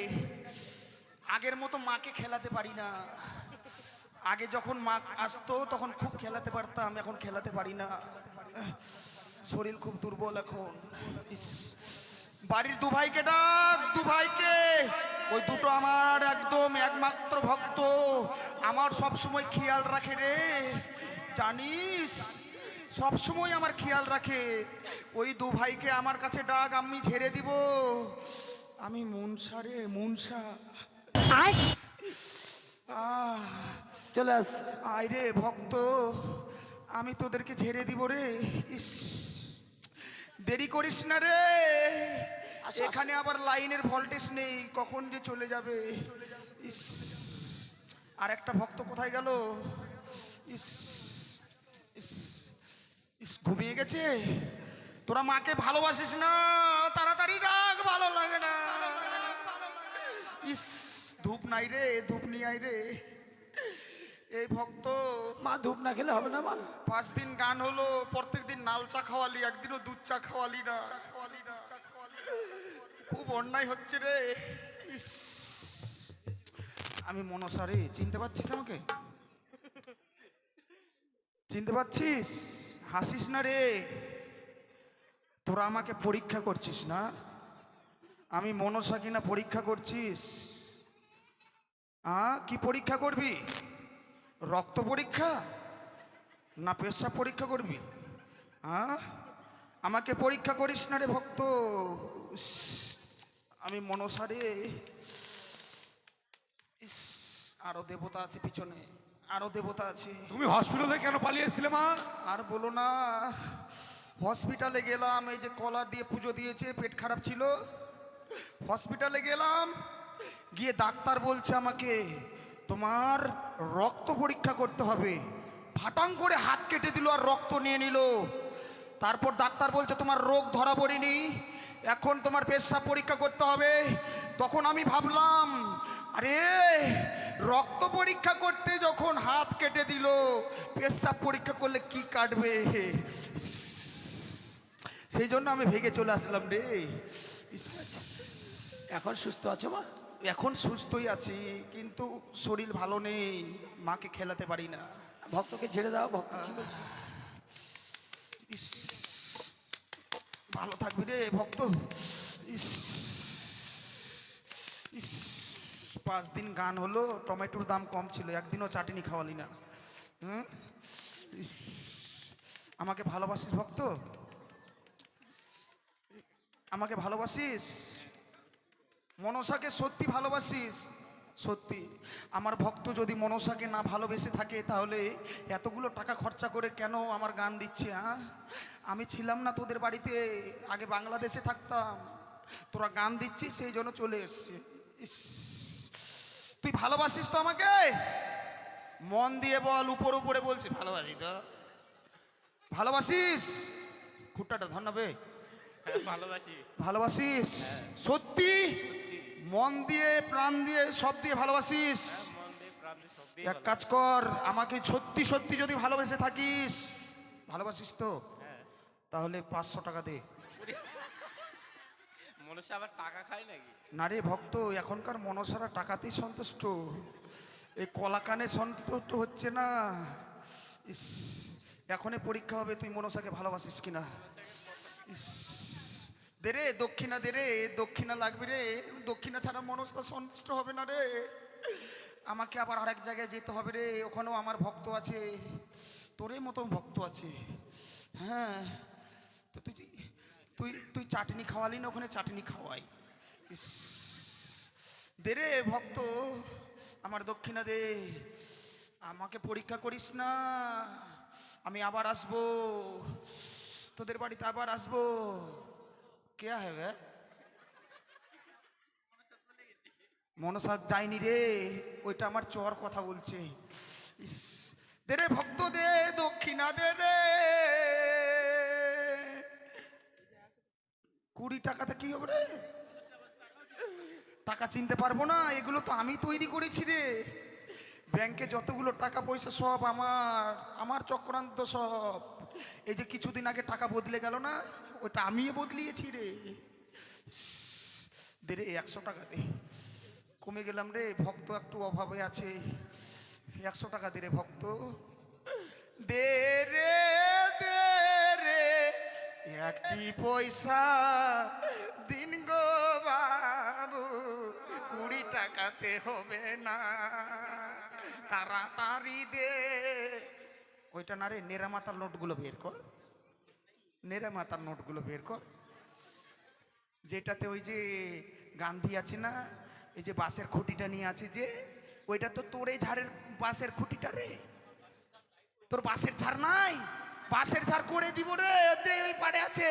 আগের মতো মাকে খেলাতে পারি না। আগে যখন মা আসতো তখন খুব খেলাতে পারতাম, এখন খেলাতে পারি না, শরীর খুব দুর্বল এখন। ইস, বাড়ির দু ভাইকে ডাক, দু ভাইকে। ওই দুটো আমার একদম একমাত্র ভক্ত, আমার সব সময় খেয়াল রাখে রে, জানিস, সব সময় আমার খেয়াল রাখে। ওই দু ভাইকে আমার কাছে ডাক, আমি ছেড়ে দিব। আমি মুনসা রে, মুনসা। চলে আস। আয় রে ভক্ত, আমি তোদেরকে ছেড়ে দিব রে। ইস, দেরি করিস না রে, এখানে আবার লাইনের ভোল্টেজ নেই, কখন যে চলে যাবে। ইস, আর একটা ভক্ত কোথায় গেল? ইস ইস ইস, ঘুমিয়ে গেছে। তোরা মাকে ভালোবাসিস না, তাড়াতাড়ি ডাক, ভালো লাগে না। ইস, ধূপ নাই রে, ধূপ নিয়ে আয় রে। এই ভক্ত মা ধূপ না খেলে হবে না মা? 5 দিন গান হলো, প্রত্যেক দিন নাল চা খাওয়ালি, একদিনও দুধ চা খাওয়ালি না। খুব অন্যায় হচ্ছে রে। ইস, আমি মনসা রে, চিনতে পারছিস আমাকে? চিনতে পারছিস? হাসিস না রে, তোরা আমাকে পরীক্ষা করছিস না? আমি মনসা কিনা পরীক্ষা করছিস? কি পরীক্ষা করবি? রক্ত পরীক্ষা না পেশাব পরীক্ষা করবি? আমাকে পরীক্ষা করিস না রে ভক্ত। ইস, আমি মনসা রে। ইস, আরো দেবতা আছে পিছনে, আরো দেবতা আছে। তুমি হসপিটাল থেকে কেন পালিয়েছিলে মা? আর বলো না, হসপিটালে গেলাম, এই যে কলার দিয়ে পুজো দিয়েছে, পেট খারাপ ছিল, হসপিটালে গেলাম, গিয়ে ডাক্তার বলছে আমাকে তোমার রক্ত পরীক্ষা করতে হবে। ফাটাং করে হাত কেটে দিল আর রক্ত নিয়ে নিল। তারপর ডাক্তার বলছে তোমার রোগ ধরা পড়েনি, এখন তোমার পেশাব পরীক্ষা করতে হবে। তখন আমি ভাবলাম, আরে রক্ত পরীক্ষা করতে যখন হাত কেটে দিল, পেশাব পরীক্ষা করলে কি কাটবে? সেই জন্য আমি ভেগে চলে আসলাম রে। এখন সুস্থ আছো মা? এখন সুস্থই আছি, কিন্তু শরীর ভালো নেই, মাকে খেলাতে পারি না। ভক্তকে ছেড়ে দাও, ভক্ত কি বলছে? ইস, ভালো থাকবি রে ভক্ত। ইস ইস 5 দিন গান হলো, টমেটোর দাম কম ছিল, একদিনও চাটনি খাওয়ালি না। ইস, আমাকে ভালোবাসিস ভক্ত? আমাকে ভালোবাসিস? মনসাকে সত্যি ভালোবাসিস? সত্যি? আমার ভক্ত যদি মনসাকে না ভালোবেসে থাকে তাহলে এতগুলো টাকা খরচা করে কেন আমার গান দিচ্ছে? হ্যাঁ, আমি ছিলাম না তোদের বাড়িতে, আগে বাংলাদেশে থাকতাম, তোরা গান দিচ্ছিস সেই জন্য চলে এসছি। ইস, তুই ভালোবাসিস তো আমাকে? মন দিয়ে বল, উপরে বলছি ভালোবাসি তো। ভালোবাসিস? খুঁটাটা ধন্যবে। ভালোবাসি। ভালোবাসিস সত্যি? মন দিয়ে, প্রাণ দিয়ে, সব দিয়ে ভালোবাসিস? মন দিয়ে প্রাণ দিয়ে সব দিয়ে এক কাজ কর, আমাকে সত্যি সত্যি যদি ভালোবেসে থাকিস, ভালোবাসিস তো, তাহলে 500 টাকা দে। মনসা আবার টাকা খায় নাকি? না রে ভক্ত, এখনকার মনসারা টাকাতেই সন্তুষ্ট, এই কলাকানে সন্তুষ্ট হচ্ছে না। ইস, এখনই পরীক্ষা হবে তুই মনসাকে ভালোবাসিস কিনা। ইস, দে রে দক্ষিণা, দে রে দক্ষিণা লাগবে রে, দক্ষিণা ছাড়া মনসা সন্তুষ্ট হবে না রে। আমাকে আবার আরেক জায়গায় যেতে হবে রে, ওখানেও আমার ভক্ত আছে, তোরই মতন ভক্ত আছে। হ্যাঁ, তো তুই তুই তুই চাটনি খাওয়ালি না, ওখানে চাটনি খাওয়াই। ইস, দে রে ভক্ত, আমার দক্ষিণা দে। আমাকে পরীক্ষা করিস না, আমি আবার আসবো তোদের বাড়িতে, আবার আসবো। কে হবে? মনসা যায়নি রে, ওইটা আমার চর কথা বলছে। ইস, দে রে ভক্ত দে, দক্ষিণা দে রে। 20 টাকাতে কি হবে রে? টাকা চিনতে পারবো না, এগুলো তো আমি তৈরি করেছি রে। ব্যাংকে যতগুলো টাকা পয়সা সব আমার চক্রান্ত সব। এই যে কিছুদিন আগে টাকা বদলে গেল না, ওটা আমিই বদলিয়েছি রে। দে রে 100 টাকা দে, কমে গেলাম রে ভক্ত, একটু অভাবে আছে। 100 টাকা দে রে ভক্ত, দে রে, দে রে একটি পয়সা দিন গো বাবু, 20 টাকাতে হবে না, তাড়াতাড়ি দে। ওইটা না রে, নেড়া মাথার নোটগুলো বের কর, নেড়া মাথার নোটগুলো বের কর, যেটাতে ওই যে গান্ধী আছে না, এই যে বাঁশের খুঁটিটা নিয়ে আছে যে, ওইটা তো তোর এই ঝাড়ের বাঁশের খুঁটিটা রে, তোর বাঁশের ঝাড় নাই, বাঁশের ঝাড় করে দিব রে, দে ওই পাড়ে আছে,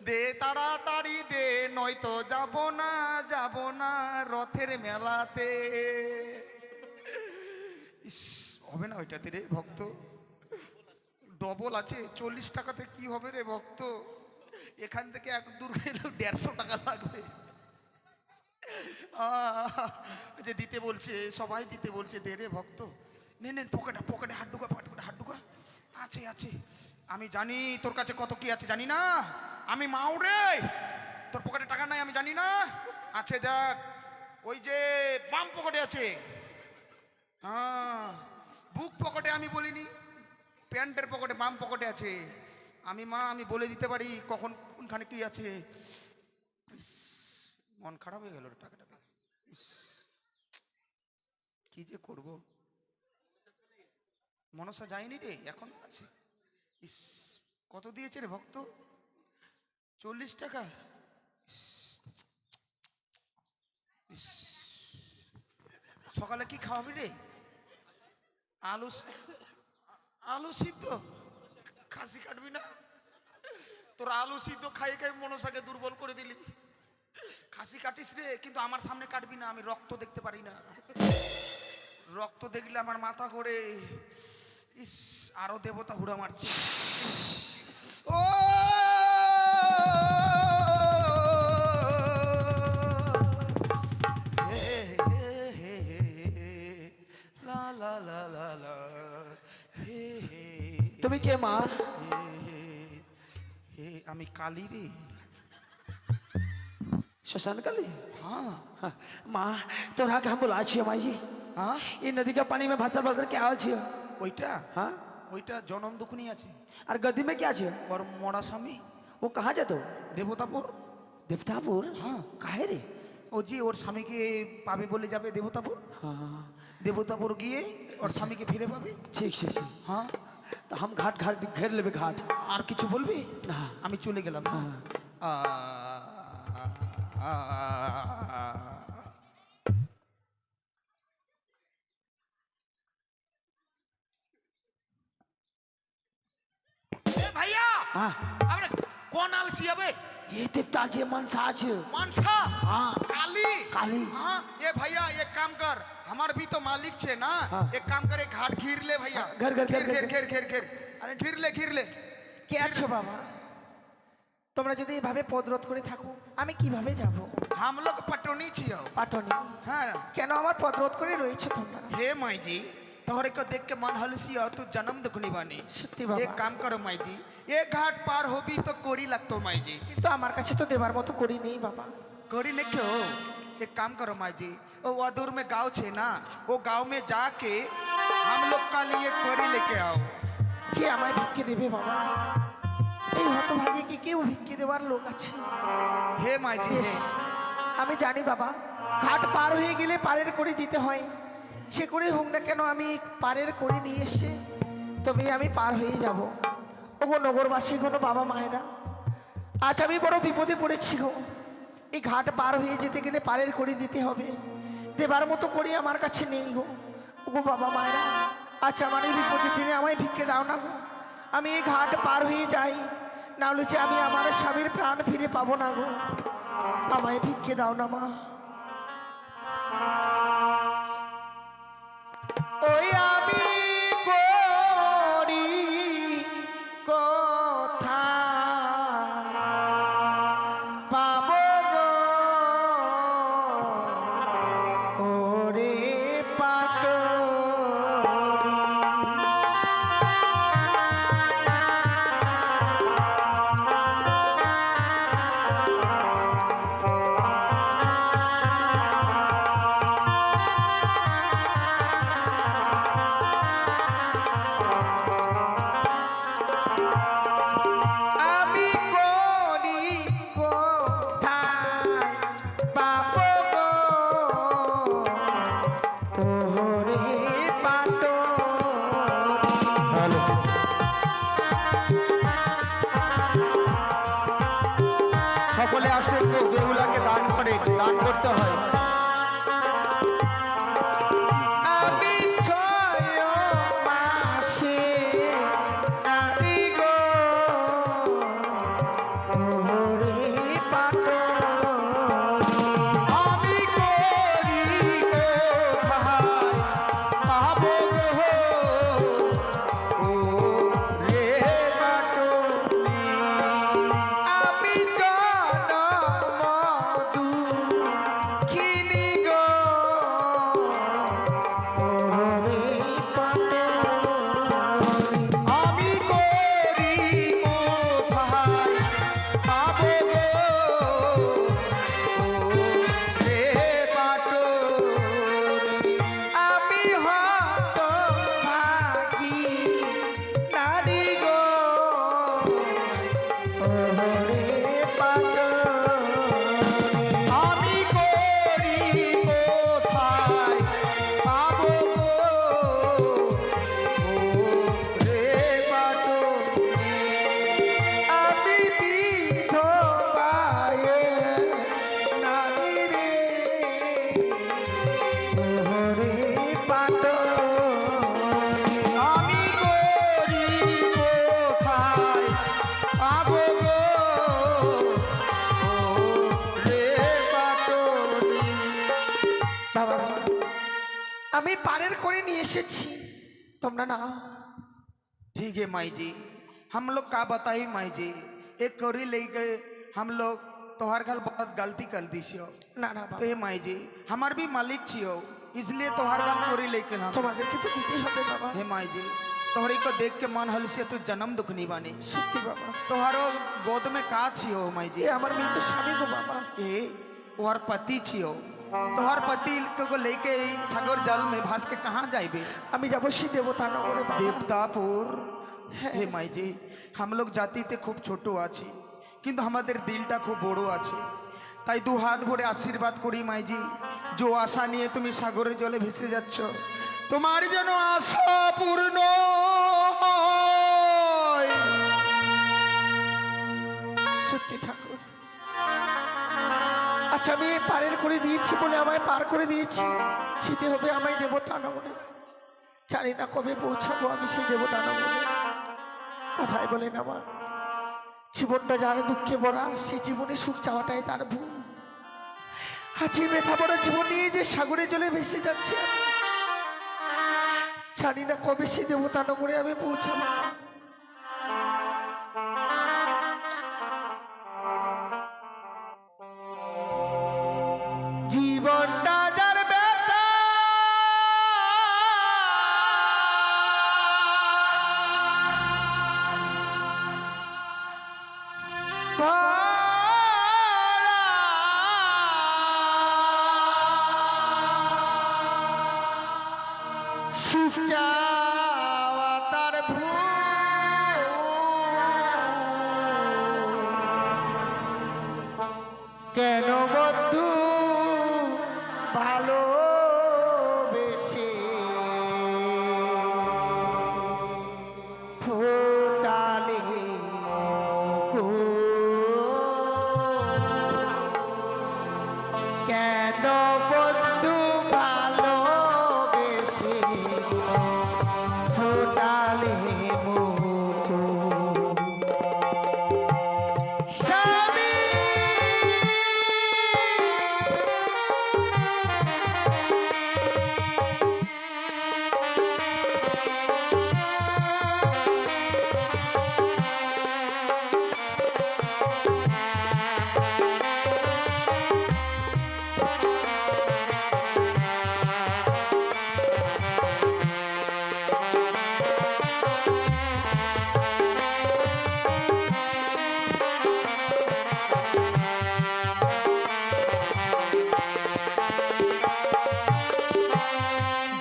দে তাড়াতাড়ি দে, নয়তো যাব না রথের মেলাতে। ইস, হবে না ওইটাতে রে ভক্ত, ডবল আছে। 40 টাকাতে কি হবে রে ভক্ত? এখান থেকে এক দূর গেলেও 150 টাকা লাগবে। যে দিতে বলছে, সবাই দিতে বলছে, দে রে ভক্ত, নে নে, পকেটে হাত ঢুকা, হাত ঢুকা। আছে আছে, আমি জানি তোর কাছে কত কি আছে, জানি না আমি মাও রে, তোর পকেটে টাকা নাই আমি জানি না। আছে দেখ, ওই যে বাম পকেটে আছে। হ্যাঁ, বুক পকেটে আমি বলিনি, প্যান্টের পকেটে, বাম পকেটে আছে। আমি মা, আমি বলে দিতে পারি কখন কোনখানে কি আছে। মন খারাপ হয়ে গেল টাকাটা, কি যে করব। মনসা যায়নি রে, এখন আছে। ইস, কত দিয়েছে রে ভক্ত? 40 টাকা। ইস, সকালে কি খাওয়াবি রে? আলু সিদ্ধ। খাসি কাটবি না? তোর আলু সিদ্ধ খাই খাই মনসাকে দুর্বল করে দিলি। খাসি কাটিস রে, কিন্তু আমার সামনে কাটবি না, আমি রক্ত দেখতে পারি না, রক্ত দেখলে আমার মাথা ঘোরে। ইস, আরো দেবতা হুড়া মারছে। ও লা লা লা লা লা, হে হে। তুমি কে মা? আমি কালী রে। श्मशान काली? हाँ हाँ, माँ तोरा के हम बुला छियो माई जी। हाँ, ये नदी का पानी में भसर भसर क्या हाल छियो? ওইটা हाँ, ওইটা জনম দুঃখনি আছে, और गद्दी में क्या छियो? ওর মরা স্বামী। वो कहाँ जातो? দেবতাপুর। देवतापुर। हाँ। काहे रे? ও জি ওর স্বামীকে পাবে বলে যাবে দেবতাপুর। हाँ দেবতাপুর গিয়ে ওর স্বামীকে ফিরে পাবে। ठीक ठीक ठीक। হ্যাঁ तो हम घाट घाट घेर लेबे घाट। আর কিছু বলবি না। আমি চলে গেলাম। হ্যাঁ। ভাইয়া हाँ আমরা কোন আলসি হবে? ये देवता जी मनसा আছে। मानसा हाँ काली काली। हाँ ये भैया एक काम कर हमार भी तो मालिक छे ना। हाँ। एक काम करे घाट घिर ले भैया। घर, घर, घर, घिर घर, घिर घिर घिर अरे घिर ले কে আছো বাবা? তোমরা যদি এভাবে পদরোধ করে থাকো আমি কিভাবে যাব? हम लोग पटोनी छियो। পাটনি हाँ কেন আমার পদরোধ করে রয়েছে তোমরা? हे माई जी तोहरे को देख के मन हलसी तू जन्म दुखनी बानी। সত্যি বাবা। एक काम करो माई जी ये घाट पार होबी तो कोड़ी लगतो माई जी। কিন্তু আমার কাছে তো দেবার মতো করি নেই বাবা। कोड़ी नहीं क्यों? एक काम करो माई जी वो अदूर में गांव छे ना वो गांव में जाके हम लोग का लिए कोड़ी लेके आओ। কে আমায় ভিক্ষে দেবে বাবা? এই হতভাগী কি কেউ ভিক্ষে দেওয়ার লোক আছে? हे माई जी বেশ, আমি জানি বাবা ঘাট পার হয়ে গেলে পারের করে দিতে হয়। সে করে হোক না কেন আমি পারের করে নিয়ে এসে তবে আমি পার হয়ে যাব। ওগো নগরবাসী কোনো বাবা মায়েরা আজ আমি বড় বিপদে পড়েছি গো। এই ঘাট পার হয়ে যেতে গেলে পারের করে দিতে হবে। দেবার মতো করে আমার কাছে নেই গো। ওগো বাবা মায়েরা আচ্ছা আমার এই বিপদের দিনে আমায় ভিক্ষে দাও না গো। আমি এই ঘাট পার হয়ে যাই না হলে যে আমি আমার স্বামীর প্রাণ ফিরে পাবো না গো। আমায় ভিক্ষে দাও না মা। ওই আমি করি কথা পাবো গো ওরে পাটরি। আমি করি কোথায় পাবো গো ওরে পাটরি। সকলে আসে তো বেহুলাকে দান করে দান করতে হয়। আমি 6 মাসে নারী গো ওরে পাটরি। আমি করি কোথায় পাবো গো রে বাটনি। আমি জনম দুঃখিনী গো ওরে পাটরি। আমি করি কোথায় পাবো গো রে বাটনি। আমি হতভাগী নারী গো ওরে পাটরি। আমি করি কোথায় পাবো গো রে বাটনি। আমি বিধবায়ে নারী রে ওরে পাটরি। আমি করি কোথায় পাবো গো রে বাটনি। বাবা আমি পারের করে নিয়ে এসেছি তোমরা না। ठीक है माई जी हम लोग का बताई माई जी एक कोड़ी ले गए हम लोग तोहर घर बहुत गलती कर दी छियो। না না বাবা तो हे माई जी हमार भी मालिक छियो इसलिए तोहर घर कोड़ी लेके हम। তোমাদেরকে তো दितेই হবে বাবা। हे माई जी तोहरी को देख के मन हलसी तू जन्म दुखनी बानी। সত্যি बाबा तोहरो गोद में का छियो माई जी? এ আমার মৃত স্বামী গো বাবা। ए ओहर पति छियो तोहर पति को लेके ई सागर जल में भास के कहाँ जाइबे? আমি যাব সেই দেবতা নগরে বাবা। देवतापुर हे माई जी हम लोग जाती थे खूब छोटो आछी কিন্তু আমাদের দিলটা খুব বড় আছে। তাই দু হাত ভরে আশীর্বাদ করি মাইজি, যে আশা নিয়ে তুমি সাগরের জলে ভেসে যাচ্ছ, তোমার যেন আশা পূর্ণ হয়। সত্যি ঠাকুর, আচ্ছা আমি পারের করে দিয়েছি বলে আমায় পার করে দিয়েছি, যেতে হবে আমায় দেবতা নগরে। জানি না কবে পৌঁছাবো আমি সেই দেবতা নগরে। কথায় বলে না মা, জীবনটা যার দুঃখে ভরা, সেই জীবনে সুখ চাওয়াটাই তার ভুল। আজ এই ব্যথা ভরা জীবন নিয়ে যে সাগরে জলে ভেসে যাচ্ছে আমি, জানি না কবে সেই দেবতা নগরে আমি পৌঁছাবো। জীবনটা যার ব্যথা সুখ চাওয়া তার ভুল। কেন বন্ধু ভালোবেসে ফোটালে কেন বন্ধু ভালোবেসে ফোটালে স্বামী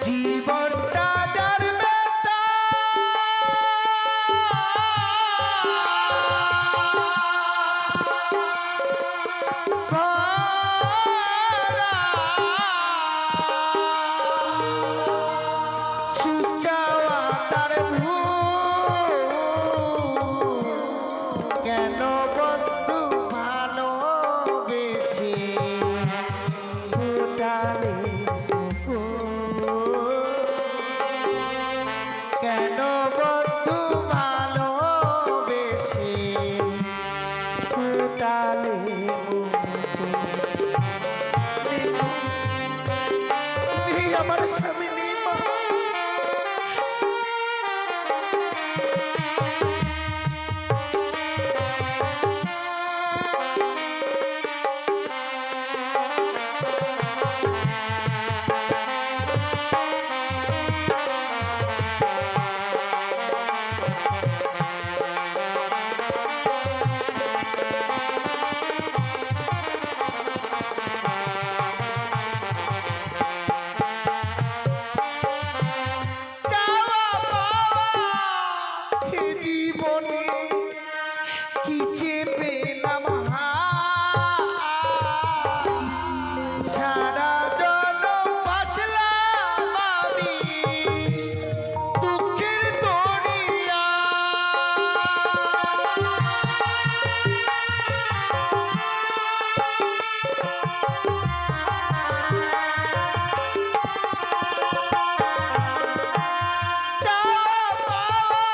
জীবনটা যার ব্যথা সুখ চাওয়া তার ভুল। কেন বন্ধু ভালোবেসে ফোটালে কেন বন্ধু ভালোবেসে ফোটালে আমার স্বামী নেই মা। চাওয়া পাওয়া এ জীবনে কি চেপে পেলাম সারা জনম বাসলাম আমি দুঃখের দরিয়া। চাওয়া পাওয়া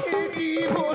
এ জীবনে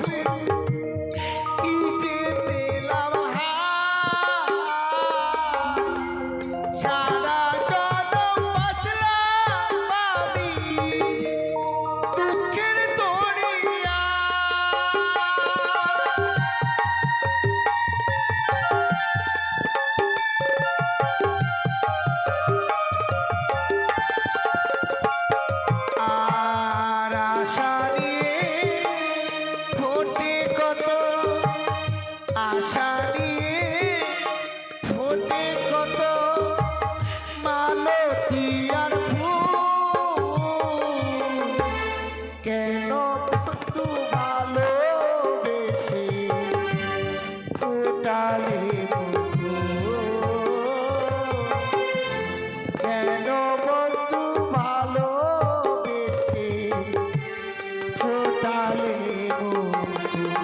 মুখ